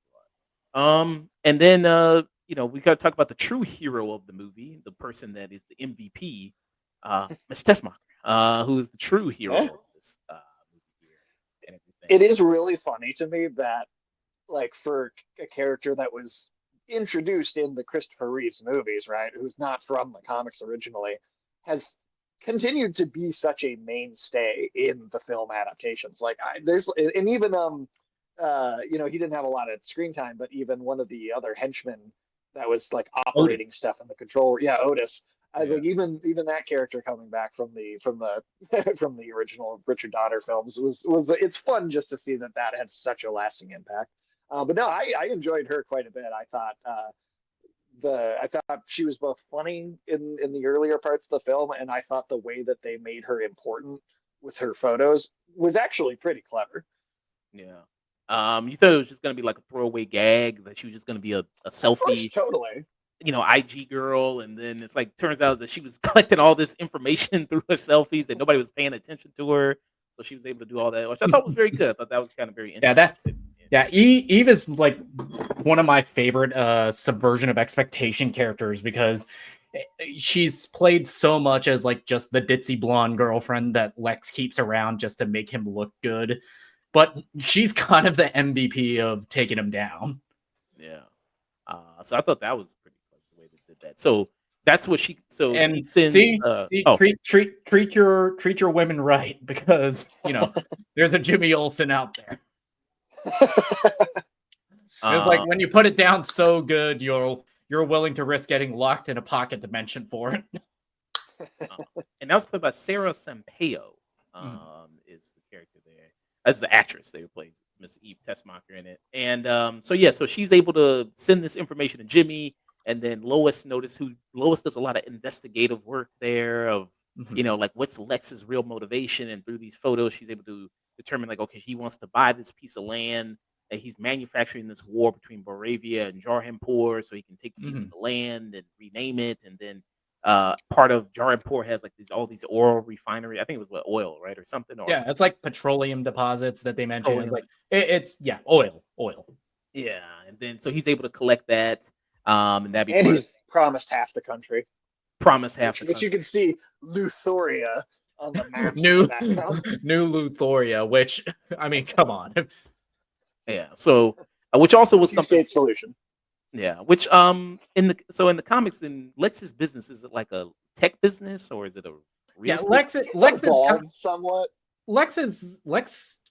a lot. And then we got to talk about the true hero of the movie, the person that is the MVP, Miss Tessmacher, who is the true hero Yeah. of this movie here and everything. It is really funny to me that, like, for a character that was introduced in the Christopher Reeves movies, right, who's not from the comics originally, has continued to be such a mainstay in the film adaptations. Like, there's, and even he didn't have a lot of screen time, but even one of the other henchmen that was like operating stuff in the control, yeah, Otis. I was Yeah. like, even that character coming back from the from the original Richard Donner films was it's fun just to see that had such a lasting impact. But no, I enjoyed her quite a bit. I thought she was both funny in the earlier parts of the film, and I thought the way that they made her important with her photos was actually pretty clever. Yeah. You thought it was just gonna be like a throwaway gag, that she was just gonna be a Of selfie, course, totally. IG girl, and then it's like turns out that she was collecting all this information through her selfies, and nobody was paying attention to her, so she was able to do all that, which I thought was very good. I thought that was kind of very Yeah, interesting. Eve is like one of my favorite subversion of expectation characters, because she's played so much as like just the ditzy blonde girlfriend that Lex keeps around just to make him look good. But she's kind of the MVP of taking him down. Yeah. So I thought that was pretty clever the way they did that. So that's what she. So And she sends. see, treat your women right, because there's a Jimmy Olsen out there. It's like when you put it down so good, you're willing to risk getting locked in a pocket dimension for it. And that was played by Sarah Sampaio. Is the character there? As the actress, they plays Miss Eve Tessmacher in it. And so she's able to send this information to Jimmy, and then Lois does a lot of investigative work there of like what's Lex's real motivation, and through these photos she's able to determine, like, okay, he wants to buy this piece of land, and he's manufacturing this war between Moravia and Jarhanpur, so he can take a piece of the land and rename it, and then part of Jarhanpur has like all these oil refinery. I think it was oil, right, or something. Or yeah, it's like petroleum deposits that they mention. It's like it's oil. Yeah, and then so he's able to collect that, and that'd be And part he's promised half the country. which You can see Luthoria on the maps New in the background. New Luthoria, which I mean, come on. Yeah, so which also was something. Two-state solution. Yeah, which in the comics, in Lex's business, is it like a tech business, or is it a real estate? Lex Evolved somewhat. Lex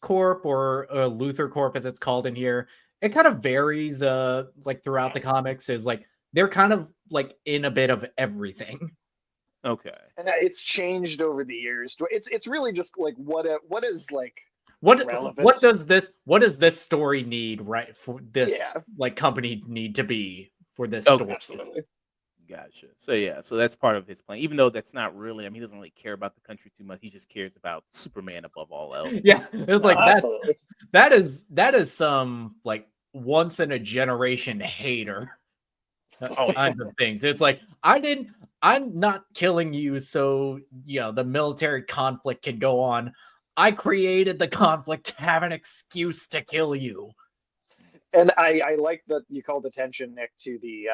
Corp, or Luthor Corp as it's called in here. It kind of varies like throughout the comics. Is like they're kind of like in a bit of everything. Okay. And it's changed over the years. It's really just like what is like relevant. What does this story need, right, for this like company need to be for this story? Absolutely. Gotcha. So that's part of his plan, even though that's not really. I mean, he doesn't really care about the country too much. He just cares about Superman above all else. Yeah, it's like Absolutely. that is some like once in a generation hater kind of things. It's like I'm not killing you so the military conflict can go on. I created the conflict to have an excuse to kill you. And I like that you called attention, Nick, to the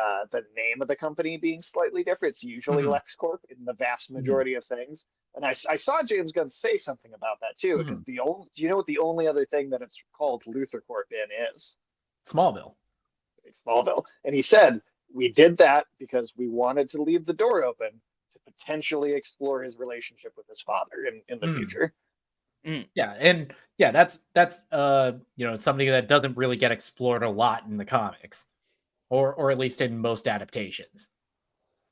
name of the company being slightly different. It's usually LexCorp in the vast majority of things. And I saw James Gunn say something about that too, because do you know what the only other thing that it's called Luthor Corp in is? Smallville. And he said, we did that because we wanted to leave the door open to potentially explore his relationship with his father in the future. Yeah, and that's something that doesn't really get explored a lot in the comics, or at least in most adaptations.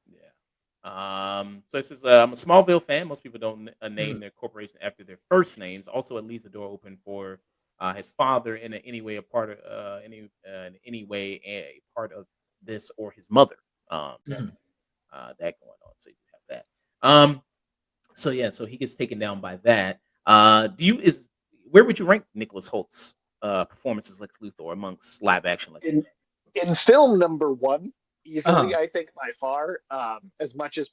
Yeah. So this is I'm a Smallville fan. Most people don't name their corporation after their first names. Also, it leaves the door open for his father in any way a part of a part of this, or his mother. That going on. So you have that. So he gets taken down by that. Where would you rank Nicholas Holt's performance as Lex Luthor amongst live action Lex In Luthor? in film number one, easily, Uh-huh. I think by far. As much as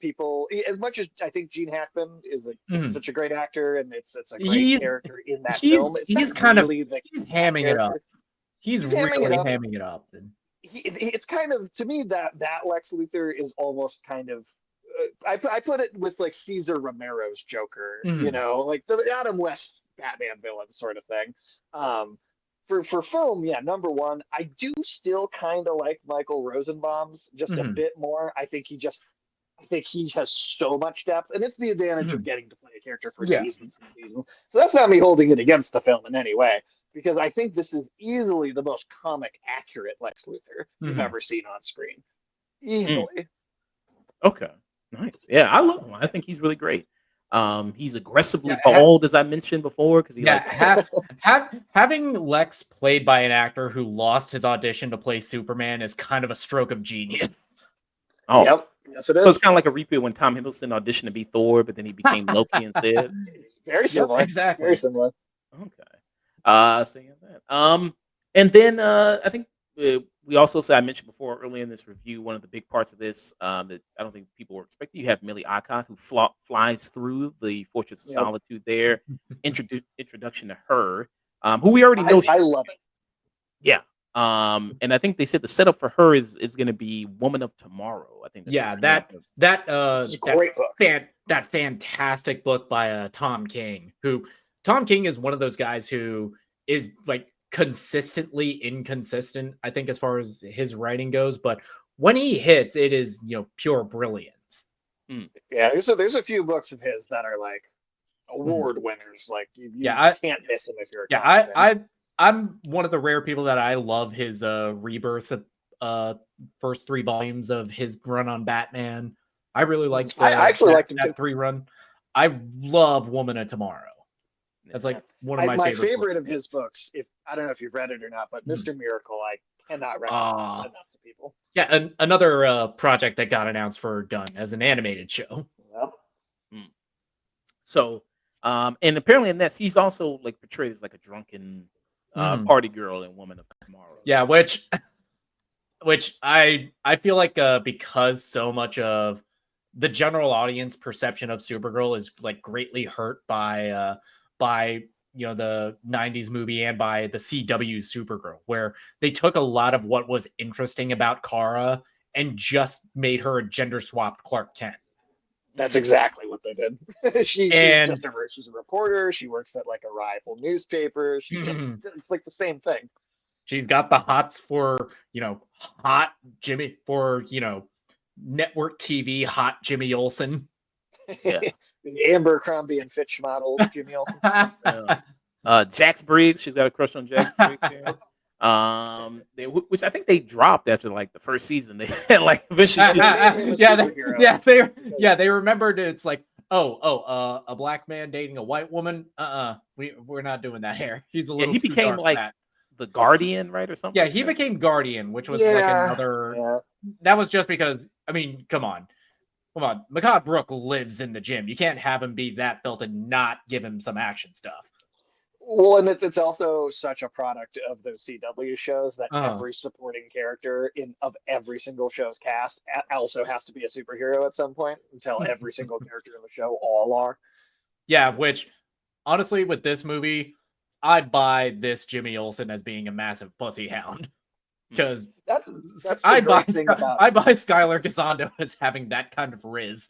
I think Gene Hackman is Mhm. such a great actor, and it's a great He's character in that he's film. It's not he's kind of really the he's cat hamming it up. character. He's He's hamming it really up. hamming it up. And It's kind of, to me, that Lex Luthor is almost kind of. I put it with like Cesar Romero's Joker, Mhm. like the Adam West Batman villain sort of thing. For film, yeah, number one, I do still kind of like Michael Rosenbaum's just a Mhm. bit more. I think he has so much depth, and it's the advantage of Mhm. getting to play a character for Yeah. seasons and seasons. So that's not me holding it against the film in any way, because I think this is easily the most comic accurate Lex Luthor you've Mhm. ever seen on screen. Easily. Okay, nice. Yeah, I love him. I think he's really great. He's aggressively Yeah, bald, as I mentioned before, because he yeah, like having Lex played by an actor who lost his audition to play Superman is kind of a stroke of genius. oh, Yep. Yes, it so it's is. kind of like a repeat when Tom Hiddleston auditioned to be Thor, but then he became Loki instead. It's very Yep, similar. exactly. Very similar. Okay. So yeah, that. And then I think we also said I mentioned before earlier in this review one of the big parts of this that I don't think people were expecting. You have Millie Alcott who flies through the Fortress of Yep. Solitude. There, introduction to her, who we already know. I love it. Yeah. And I think they said the setup for her is going to be Woman of Tomorrow. I think that's Yeah, the name of It's a great book. that fantastic book by Tom King, who Tom King is one of those guys who is like consistently inconsistent, I think, as far as his writing goes, but when he hits, it is pure brilliance. Yeah, there's a few books of his that are like award winners. Like you can't miss them if you're a comic fan. I'm one of the rare people that I love his Rebirth first 3 volumes of his run on Batman. I really like I actually liked him too. that 3 run. I love Woman of Tomorrow. That's like one of my favorite favorite of books. his books. If I don't know if you've read it or not, but Mr. Miracle, I cannot recommend enough to people. Yeah, another project that got announced for Gunn as an animated show. Yep. So, and apparently in that he's also like portrayed as like a drunken party girl in Woman of Tomorrow. Yeah, which I feel like because so much of the general audience perception of Supergirl is like greatly hurt by the 90s movie and by the CW Supergirl, where they took a lot of what was interesting about Kara and just made her a gender swapped Clark Kent. That's exactly what they did. She's a reporter. She works at like a rival newspaper. It's like the same thing. She's got the hots for, hot Jimmy, for, network TV hot Jimmy Olsen. Yeah. The Abercrombie and Fitch model Jimmy Olsen. Jax Briggs, she's got a crush on Jax Briggs here. Which I think they dropped after like the first season. They had like eventually. They remembered it's like, a black man dating a white woman. We're not doing that here. He's a little. He became like the Guardian, right, or something. Yeah, he became Guardian, which was like another. Yeah. That was just because. I mean, come on. Macabre Brook lives in the gym. You can't have him be that built and not give him some action stuff. Well, and it's also such a product of those CW shows that every supporting character of every single show's cast also has to be a superhero at some point until every single character in the show all are. Yeah, which honestly, with this movie, I'd buy this Jimmy Olsen as being a massive pussy hound. Because I buy Skylar Gisondo as having that kind of riz.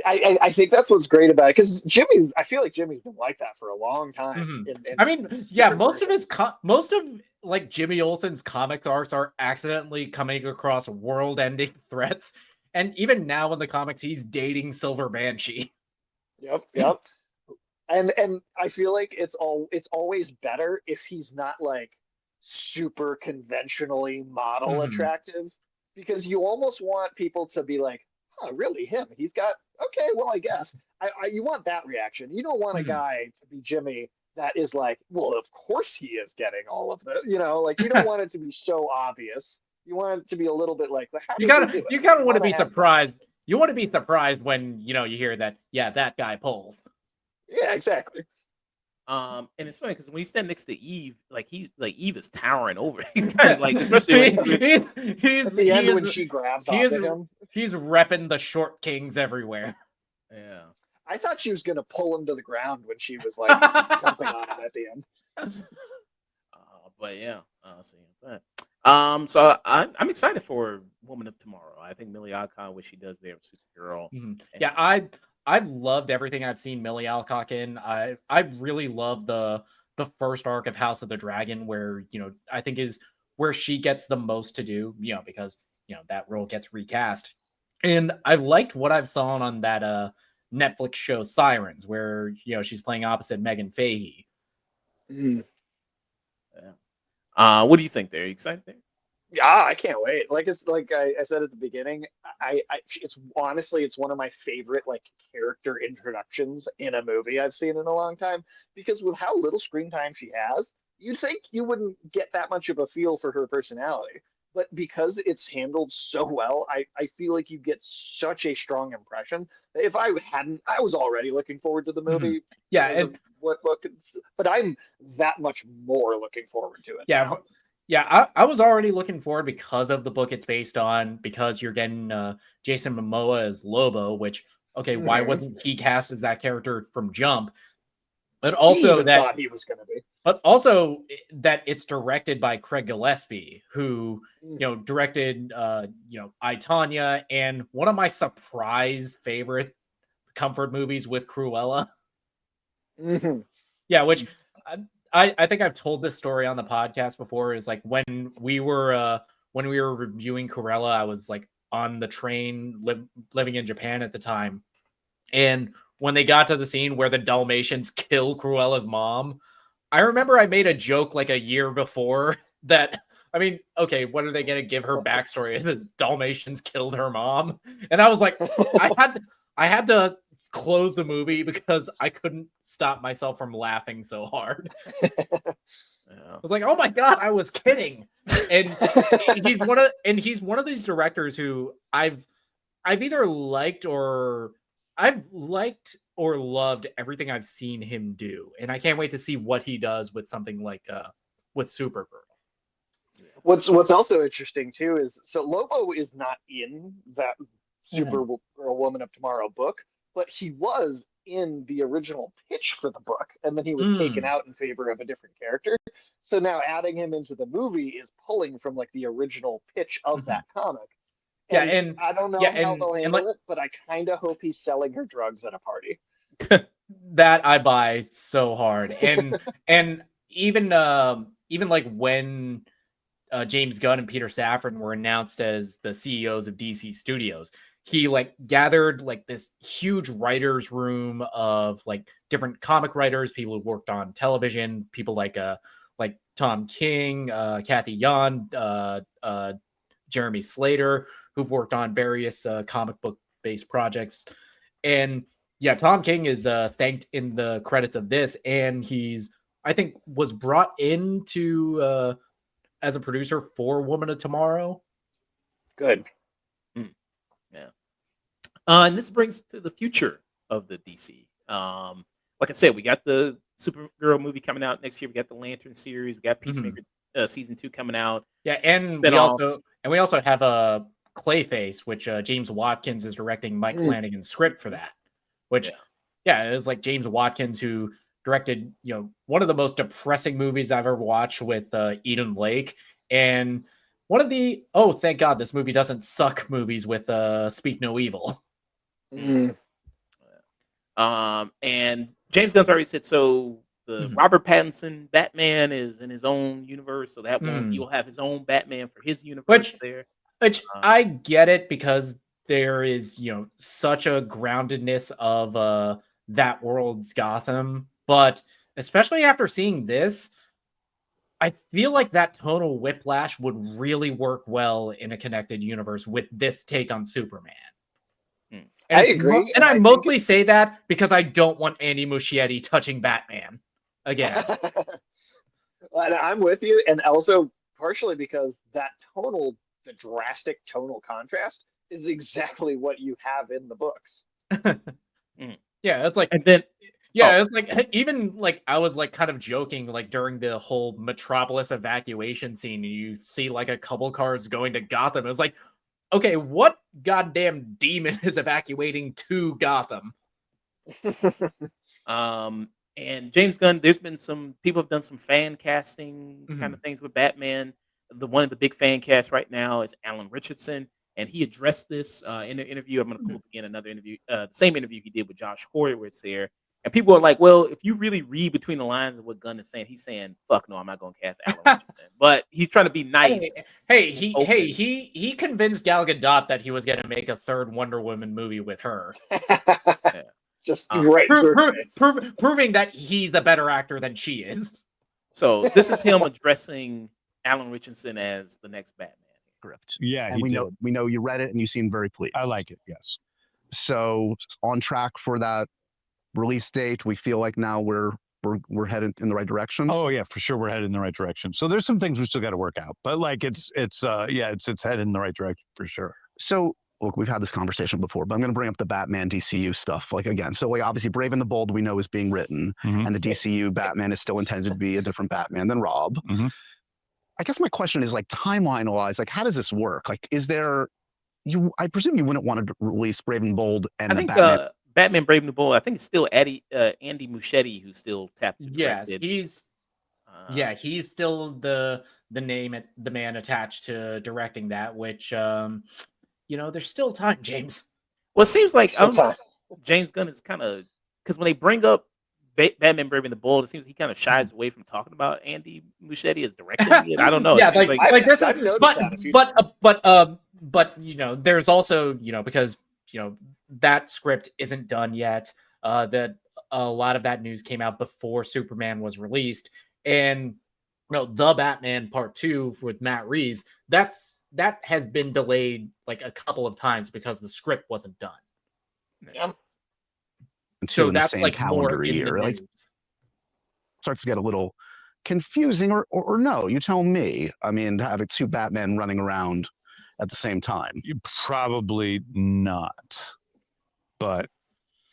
I think that's what's great about it, because I feel like Jimmy's been like that for a long time. I mean, most of like Jimmy Olsen's comic arcs are accidentally coming across world-ending threats, and even now in the comics, he's dating Silver Banshee. Yep. And I feel like it's always better if he's not like super conventionally model attractive, because you almost want people to be like, oh, really him? He's got, okay, well, I guess. You want that reaction. You don't want a guy to be Jimmy that is like, well, of course he is getting all of this. Like you don't want it to be so obvious. You want it to be a little bit like, you gotta want to be surprised. You want to be surprised when you hear that, that guy pulls. Yeah, exactly. And it's funny because when you stand next to Eve, like Eve is towering over. He's kind of like, especially At the end when she grabs onto him. He's repping the short kings everywhere. Yeah. I thought she was gonna pull him to the ground when she was like jumping on him at the end. But yeah, so yeah, that. So I'm excited for Woman of Tomorrow. I think Millie Alcott, what she does there with Supergirl. Mhm. Yeah, I've loved everything I've seen Millie Alcock in. I really love the first arc of House of the Dragon, where I think is where she gets the most to do. Because that role gets recast, and I liked what I've saw on that Netflix show Sirens, where she's playing opposite Megan Fahey. Mm. Yeah. What do you think there? Are you excited there? Yeah, I can't wait. Like it's like I said at the beginning, it's honestly it's one of my favorite like character introductions in a movie I've seen in a long time. Because with how little screen time she has, you'd think you wouldn't get that much of a feel for her personality. But because it's handled so well, I feel like you get such a strong impression. If I hadn't, I was already looking forward to the movie. Yeah, because of but I'm that much more looking forward to it. Yeah, now. yeah, I was already looking forward because of the book it's based on, because you're getting Jason Momoa as Lobo, which, okay, why Mhm. wasn't he cast as that character from Jump? But He also even thought he was going to be. But also that it's directed by Craig Gillespie, who directed I, Tonya, and one of my surprise favorite comfort movies with Cruella. Mm-hmm. Yeah, which I think I've told this story on the podcast before. Is like when we were reviewing Cruella, I was like on the train living in Japan at the time, and when they got to the scene where the Dalmatians kill Cruella's mom, I remember I made a joke like a year before that. I mean, okay, what are they going to give her backstory? Is it Dalmatians killed her mom? And I was like, I had to close the movie because I couldn't stop myself from laughing so hard. I was like, oh my god, I was kidding. And he's one of these directors who I've either liked or loved everything I've seen him do, and I can't wait to see what he does with something like with Supergirl. What's also interesting too is so Lobo is not in that Supergirl Woman of Tomorrow book, but he was in the original pitch for the book, and then he was taken out in favor of a different character. So now adding him into the movie is pulling from like the original pitch of that comic. And I don't know how they'll handle it, but I kind of hope he's selling her drugs at a party. That I buy so hard, and even like when James Gunn and Peter Safran were announced as the CEOs of DC Studios, he like gathered like this huge writers room of like different comic writers, people who worked on television, people like Tom King, Kathy Yan, Jeremy Slater, who've worked on various comic book based projects. And yeah, Tom King is thanked in the credits of this, and I think was brought into as a producer for Woman of Tomorrow. Good. Yeah. And this brings to the future of the DC. Like I said, we got the Supergirl movie coming out next year. We got the Lantern series. We got Peacemaker season 2 coming out. Yeah, and we also have a Clayface, which James Watkins is directing Mike Flanagan's script for that. Which, it was like James Watkins who directed, one of the most depressing movies I've ever watched with Eden Lake, and one of the thank God this movie doesn't suck movies with Speak No Evil. And James Gunn's already said so. The Robert Pattinson Batman is in his own universe, so that he will have his own Batman for his universe Which I get it, because there is such a groundedness of that world's Gotham, but especially after seeing this, I feel like that tonal whiplash would really work well in a connected universe with this take on Superman. And I agree. And I mostly say that because I don't want Andy Muschietti touching Batman again. I'm with you. And also partially because the drastic tonal contrast is exactly what you have in the books. Yeah, it's like, and then Yeah, it's like even like I was like kind of joking like during the whole Metropolis evacuation scene. You see like a couple cars going to Gotham. It was like, okay, what goddamn demon is evacuating to Gotham? And James Gunn, there's been some people have done some fan casting kind Mhm. of things with Batman. One of the big fan casts right now is Alan Richardson, and he addressed this in an interview. I'm going to pull up again another interview, the same interview he did with Josh Horowitz there. And people are like, "Well, if you really read between the lines of what Gunn is saying, he's saying, fuck no, I'm not going to cast Alan Richardson.' But he's trying to be nice. He convinced Gal Gadot that he was going to make a third Wonder Woman movie with her. Yeah. Just right to her face. Proving that he's the better actor than she is. So this is him addressing Alan Richardson as the next Batman. Script. Yeah, And he we did. know you read it and you seem very pleased. I like it. Yes. So on track for that release date. We feel like now we're headed in the right direction. Oh yeah, for sure, we're headed in the right direction. So there's some things we still got to work out, but like it's headed in the right direction for sure. So look, we've had this conversation before, but I'm going to bring up the Batman DCU stuff like again. So like obviously Brave and the Bold we know is being written, and the DCU Batman is still intended to be a different Batman than Rob. I guess my question is like timeline wise, like how does this work? Like is there I presume you wouldn't want to release Brave and Bold and I the think Batman. Batman Brave and the Bold, I think it's still Andy Muschietti who's still tapped to direct Yes, it. he's still the man attached to directing that, which there's still time, James. Well, it seems like Still time. James Gunn is kind of because when they bring up Batman Brave and the Bold, it seems he kind of shies away from talking about Andy Muschietti as directing it. I don't know. Yeah, It seems like this is, I've noticed that a few times. but there's also because that script isn't done yet. That a lot of that news came out before Superman was released, and the Batman Part 2 with Matt Reeves, that has been delayed like a couple of times because the script wasn't done. Yeah. So in the that's same like more calendar in year. the Like news. starts to get a little confusing, or no? You tell me. I mean, having two Batmen running around at the same time. Probably not, but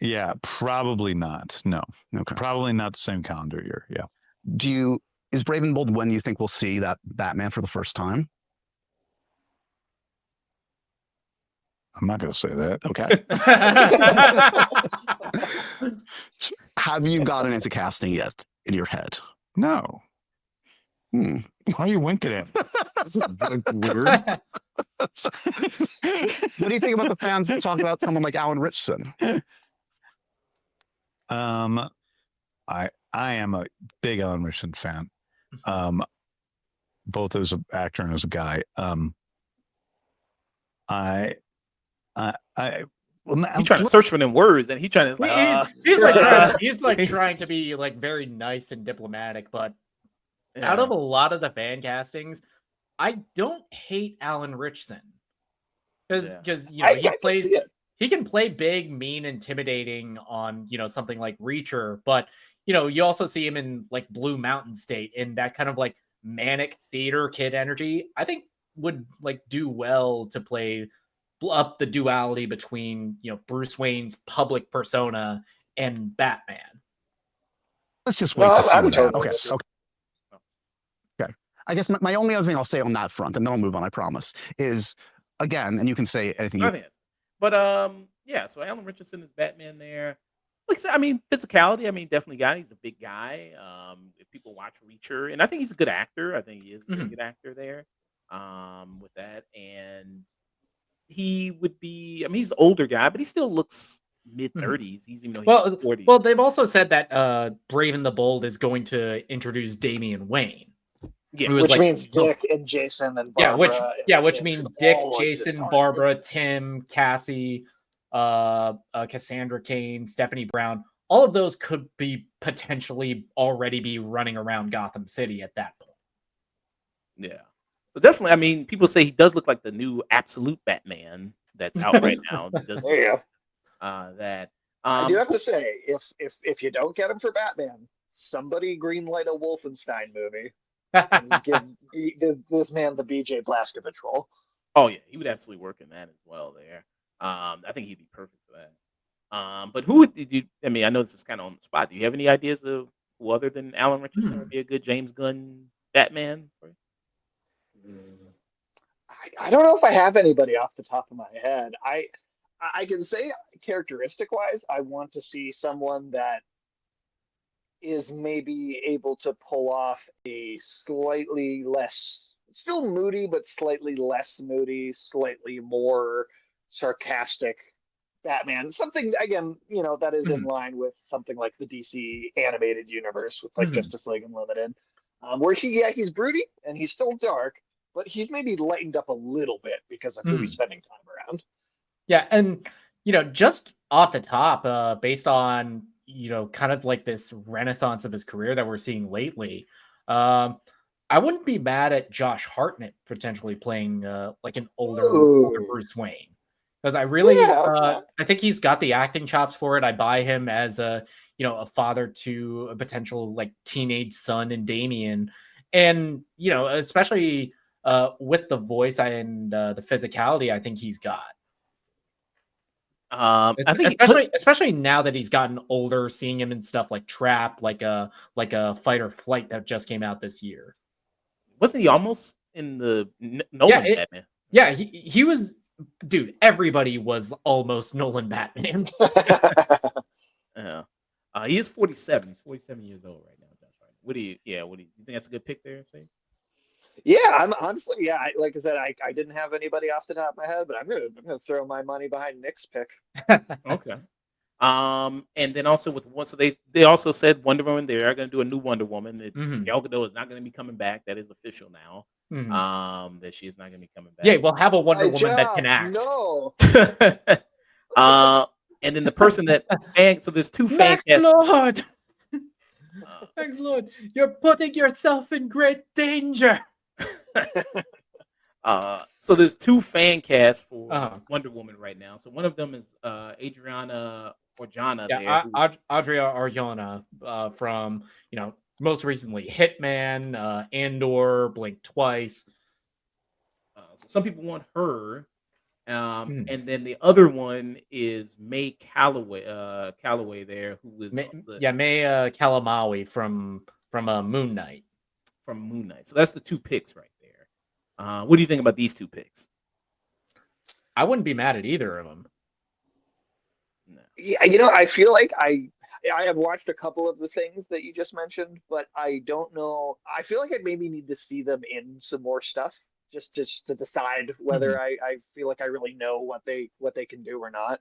yeah, probably not. No, Okay. probably not the same calendar year. Yeah. Is Brave and Bold when you think we'll see that Batman for the first time? I'm not going to say that. Okay. Have you gotten into casting yet in your head? No. Why are you winking at me? That's weird. What do you think about the fans that talk about someone like Alan Richardson? I am a big Alan Richardson fan, both as an actor and as a guy. He's trying to search for them words, and he's trying to. He's trying to be like very nice and diplomatic, but out of a lot of the fan castings, I don't hate Alan Richardson because he can play big, mean, intimidating on something like Reacher, but you also see him in like Blue Mountain State in that kind of like manic theater kid energy. I think would like do well to play up the duality between Bruce Wayne's public persona and Batman. Let's just wait to see I'm that. totally Okay. I guess my only other thing I'll say on that front, and then I'll move on, I promise, is again, and you can say anything. But yeah. So Alan Richardson is Batman there. Like I said, I mean, physicality. I mean, definitely got. He's a big guy. If people watch Reacher, and I think he's a good actor. I think he is a very good actor there. With that, and he would be. I mean, he's an older guy, but he still looks mid-30s. He's he's 40s. Well, they've also said that Brave and the Bold is going to introduce Damian Wayne. Yeah, which means Dick and Jason and Barbara. Which means Dick, Jason, Barbara, Tim, Cassie, Cassandra Cain, Stephanie Brown. All of those could be potentially already be running around Gotham City at that point. Yeah. So definitely, I mean, people say he does look like the new absolute Batman that's out right now. There you go. I do have to say, if you don't get him for Batman, somebody greenlight a Wolfenstein movie and give this man the BJ Blazkowicz role. Oh yeah, he would absolutely work in that as well. There, I think he'd be perfect for that. But who did you? I mean, I know this is kind of on the spot. Do you have any ideas of who other than Alan Richardson would be a good James Gunn Batman? Mm. I don't know if I have anybody off the top of my head. I can say characteristic wise, I want to see someone that is maybe able to pull off a slightly less, still moody, but slightly less moody, slightly more sarcastic Batman. Something again, that is in line with something like the DC animated universe with like Justice League Unlimited, where he's broody and he's still dark, but he's maybe lightened up a little bit because of who he's spending time around. Yeah, and just off the top, based on kind of like this renaissance of his career that we're seeing lately, I wouldn't be mad at Josh Hartnett potentially playing like an older Bruce Wayne, because I really I think he's got the acting chops for it. I buy him as a father to a potential like teenage son in Damian, and especially with the voice and the physicality I think he's got. I think especially now that he's gotten older, seeing him in stuff like Trap, like a Fight or Flight that just came out this year. Wasn't he almost in the Nolan Batman? Yeah, he was. Dude, everybody was almost Nolan Batman. Yeah, he is 47. He's 47 years old right now. That's right. What do you think that's a good pick there? Say. Yeah, I'm honestly, like I said, I didn't have anybody off the top of my head, but I'm gonna throw my money behind Nick's pick. Okay. And then also with one, so they also said Wonder Woman. They are going to do a new Wonder Woman. Gal Gadot is not going to be coming back. That is official now. That she is not going to be coming back. Yeah, we'll have a Wonder Woman that can act. No. And then the person that so there's two fan casts. Lord. Thank Lord, you're putting yourself in great danger. So there's two fan casts for Wonder Woman right now. So one of them is Adriana Arjona. Yeah, Adria Arjona from most recently Hitman, Andor, Blink Twice. So some people want her, and then the other one is May Calloway there, who is May Calamawy from Moon Knight. From Moon Knight. So that's the two picks right there. What do you think about these two picks? I wouldn't be mad at either of them. No. Yeah, I feel like I have watched a couple of the things that you just mentioned, but I don't know. I feel like I maybe need to see them in some more stuff just to decide whether I feel like I really know what they can do or not.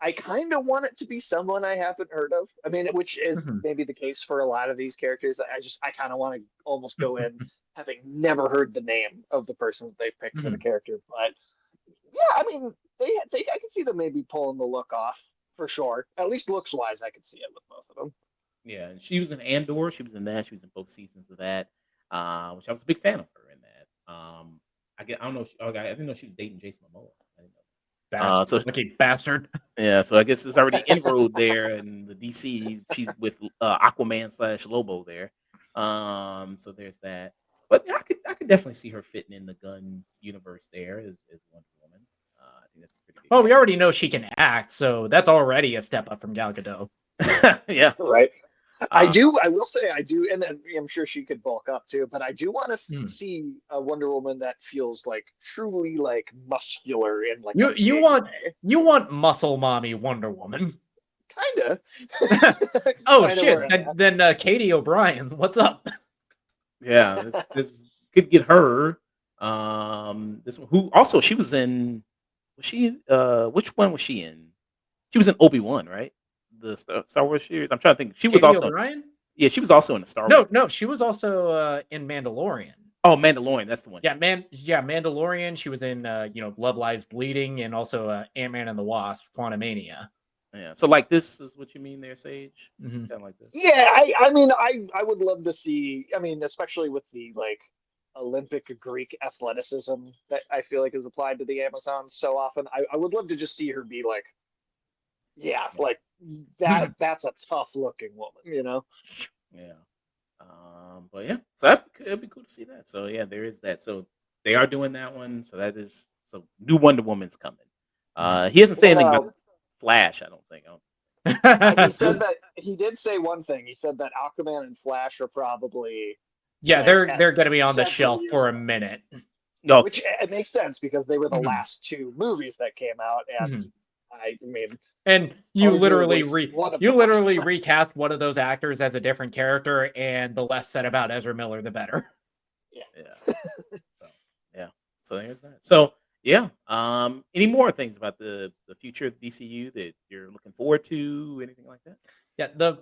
I kind of want it to be someone I haven't heard of. I mean, which is maybe the case for a lot of these characters. I kind of want to almost go in having never heard the name of the person that they've picked for the character. But yeah, I mean, I can see them maybe pulling the look off for sure. At least looks wise, I could see it with both of them. Yeah, and she was in Andor. She was in that. She was in both seasons of that, which I was a big fan of her in that. I don't know. I didn't know she was dating Jason Momoa. I didn't know. Lucky bastard. Yeah, so I guess there's already inroad there, and the DC she's with Aquaman / Lobo there. So there's that. But I could definitely see her fitting in the Gunn universe there as Wonder Woman. I think that's pretty good. Well, we already know she can act, so that's already a step up from Gal Gadot. Yeah, right. I will say I do, and I'm sure she could bulk up too, but I do want to see a Wonder Woman that feels like truly like muscular and like you want muscle mommy Wonder Woman. Kinda. Oh shit! Then Katie O'Brien, what's up? Yeah, this could get her. This one, who also she was in. Was she? Which one was she in? She was in Obi-Wan, right? The Star Wars series. I'm trying to think. She was also. O'Brien? Yeah, she was also in the Star Wars. No, she was also in Mandalorian. Oh, Mandalorian, that's the one. Yeah, Mandalorian. She was in Love Lies Bleeding, and also Ant-Man and the Wasp, Quantumania. Yeah, so like this is what you mean there, Sage? Kind of like this. Yeah, I mean, I would love to see. I mean, especially with the like Olympic Greek athleticism that I feel like is applied to the Amazons so often. I would love to just see her be like, yeah, like that. That's a tough looking woman, Yeah. But yeah, so it'd be cool to see that. So yeah, there is that. So they are doing that one. So new Wonder Woman's coming. He hasn't said anything about Flash. I don't think. He said that he did say one thing. He said that Aquaman and Flash are probably they're going to be on the shelf for a minute. No, which it makes sense because they were the last two movies that came out, and I mean, and you literally recast recast one of those actors as a different character, and the less said about Ezra Miller, the better. Yeah. So there's that. So yeah. Any more things about the future of DCU that you're looking forward to? Anything like that?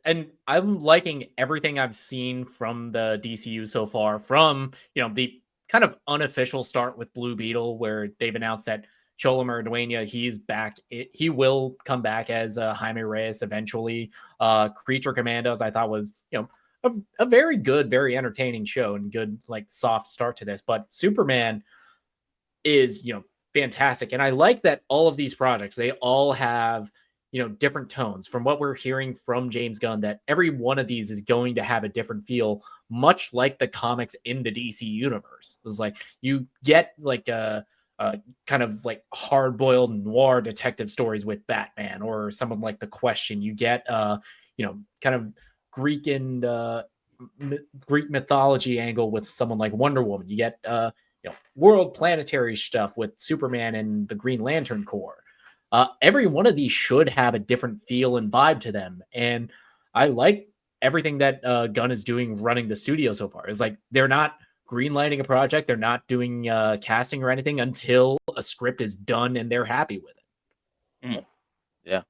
And I'm liking everything I've seen from the DCU so far. From the kind of unofficial start with Blue Beetle, where they've announced that Cholo Maridueña, he's back. He will come back as Jaime Reyes eventually. Creature Commandos, I thought was a very good, very entertaining show and good soft start to this. But Superman is fantastic, and I like that all of these projects, they all have different tones. From what we're hearing from James Gunn, that every one of these is going to have a different feel, much like the comics in the DC universe. It's you get a kind of hard-boiled noir detective stories with Batman, or someone like The Question. You get kind of Greek and Greek mythology angle with someone like Wonder Woman. You get world planetary stuff with Superman and the Green Lantern Corps. Every one of these should have a different feel and vibe to them, and I like everything that Gunn is doing running the studio so far. It's they're not greenlighting a project, they're not doing casting or anything until a script is done and they're happy with it. Yeah.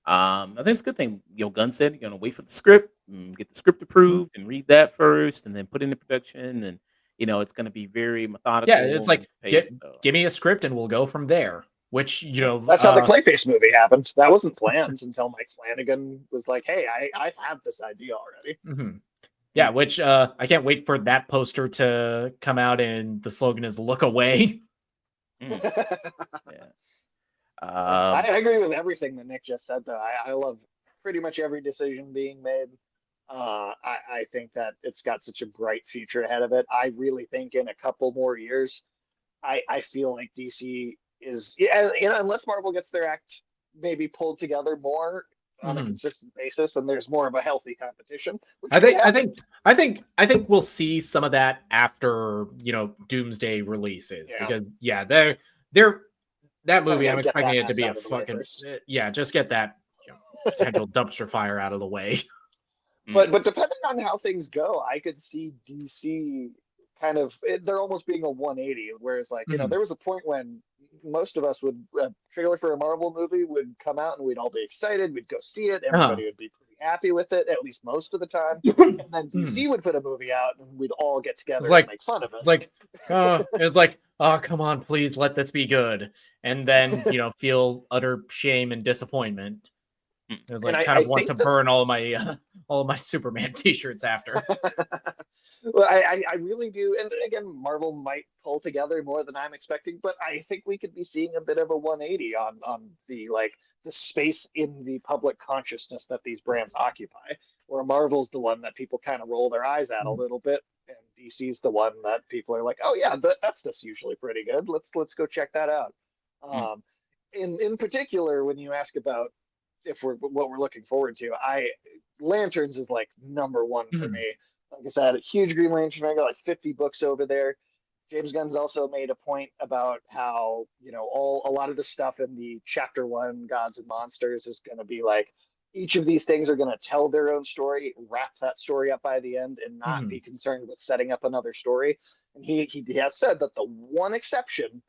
I think it's a good thing. Gunn said you're gonna wait for the script, and get the script approved, and read that first, and then put it into production. And it's gonna be very methodical. Yeah, it's give me a script and we'll go from there. Which that's how the Clayface movie happened. That wasn't planned until Mike Flanagan was like, "Hey, I have this idea already." Yeah, which I can't wait for that poster to come out, and the slogan is "Look away." I agree with everything that Nick just said, though. I love pretty much every decision being made. I think that it's got such a bright future ahead of it. I really think in a couple more years, I feel like DC is, unless Marvel gets their act maybe pulled together more on a consistent basis, and there's more of a healthy competition. I think we'll see some of that after Doomsday releases, because that movie, I'm expecting it to be a fucking just get that potential dumpster fire out of the way. But depending on how things go, I could see DC kind of, they're almost being a 180, whereas there was a point when most of us would, a trailer for a Marvel movie would come out and we'd all be excited, we'd go see it, everybody would be pretty happy with it, at least most of the time, and then DC would put a movie out and we'd all get together and make fun of it. It's oh, come on, please let this be good, and then feel utter shame and disappointment. It was kind of want to burn all of my Superman t-shirts after. Well, I really do. And again, Marvel might pull together more than I'm expecting, but I think we could be seeing a bit of a 180 on the the space in the public consciousness that these brands occupy, where Marvel's the one that people kind of roll their eyes at a little bit, and DC's the one that people are like, oh yeah, that stuff's usually pretty good. Let's go check that out. In particular, when you ask about what we're looking forward to, Lanterns is number one for me. Like I said, a huge Green Lantern. I got 50 books over there. James Gunn's also made a point about how a lot of the stuff in the Chapter 1 Gods and Monsters is going to be each of these things are going to tell their own story, wrap that story up by the end, and not be concerned with setting up another story. And he has said that the one exception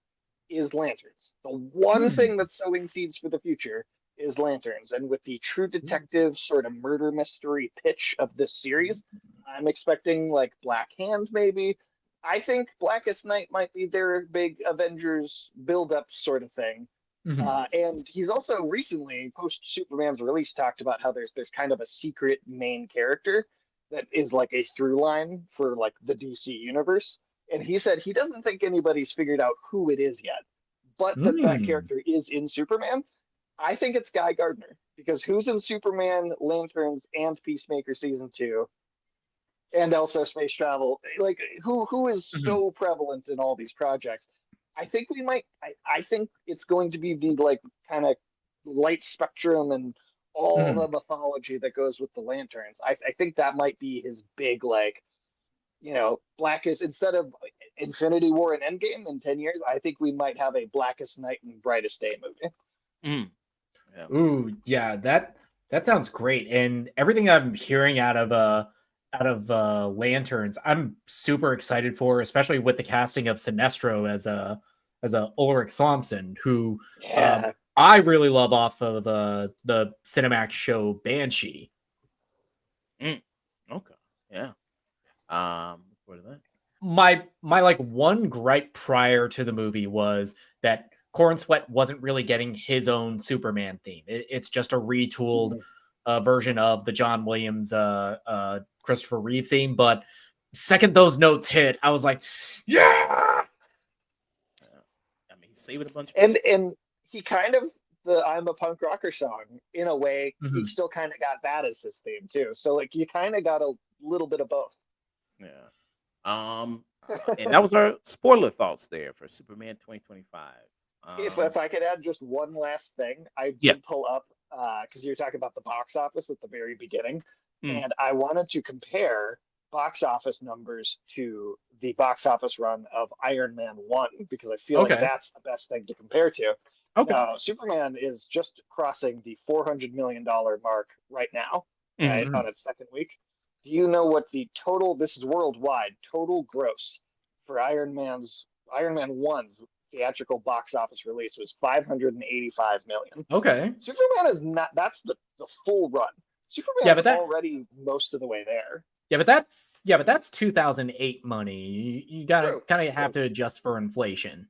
is Lanterns. The one thing that's sowing seeds for the future is Lanterns. And with the true detective sort of murder mystery pitch of this series, I'm expecting Black Hand maybe. I think Blackest Night might be their big Avengers build-up sort of thing. And he's also recently, post Superman's release, talked about how there's kind of a secret main character that is a through line for the DC universe. And he said he doesn't think anybody's figured out who it is yet, but that character is in Superman. I think it's Guy Gardner, because who's in Superman, Lanterns, and Peacemaker season 2, and also space travel? Who is so prevalent in all these projects? I think we might. I think it's going to be the kind of light spectrum and all Mhm. the mythology that goes with the lanterns. I think that might be his big, like, blackest, instead of Infinity War and Endgame in 10 years, I think we might have a Blackest Night and Brightest Day movie. Mm. Yeah. Ooh, yeah, that sounds great. And everything I'm hearing out of Lanterns, I'm super excited for, especially with the casting of Sinestro as a Ulrich Thompson, who Yeah. I really love off of the Cinemax show Banshee. Okay. Yeah. What is that? My like one gripe prior to the movie was that Corn Sweat wasn't really getting his own Superman theme. It's just a retooled version of the John Williams Christopher Reeve theme. But second those notes hit, I was like, yeah. I mean, he's saving a bunch of And he kind of, the I'm a Punk Rocker song, in a way, he Mhm. still kind of got that as his theme too. So like you kind of got a little bit of both. Yeah. And that was our spoiler thoughts there for Superman 2025. If I could add just one last thing, I Yeah. did pull up because you were talking about the box office at the very beginning, Mm. and I wanted to compare box office numbers to the box office run of Iron Man 1 because I feel like Okay. that's the best thing to compare to. Okay. Now, Superman is just crossing the $400 million mark right now, right, Mhm. on its second week. Do you know what the total, this is worldwide, total gross for Iron Man 1's theatrical box office release was 585 million. Okay. Superman is not, that's the full run. Superman's Yeah, but that already most of the way there. yeah, but that's 2008 money. You gotta True, kind of have true. to adjust for inflation.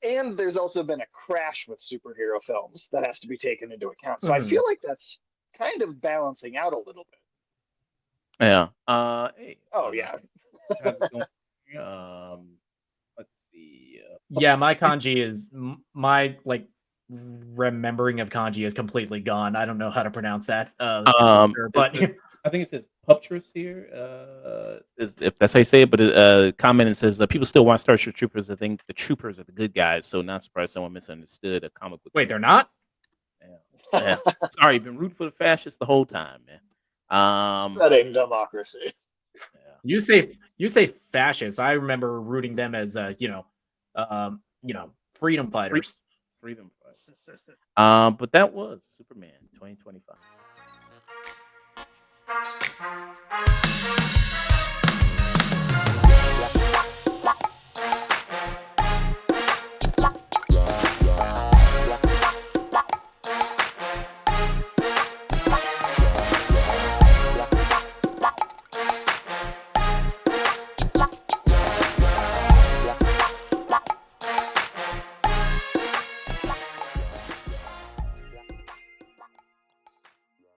And there's also been a crash with superhero films that has to be taken into account. So I Mhm. feel like that's kind of balancing out a little bit. Yeah. Hey, Oh yeah. how's it going? Let's see. Yeah, my kanji is my like remembering of kanji is completely gone. I don't know how to pronounce that. Sir, Is but the, I think it says Puptress here. Is if that's how you say it, but comment and says people still watch Starship Troopers. I think the troopers are the good guys, so not surprised someone misunderstood a comic book. wait, they're not? Yeah. Sorry, been rooting for the fascists the whole time, man. Spreading democracy. You say fascists. I remember rooting them as freedom fighters. Freedom fighters. But that was Superman 2025.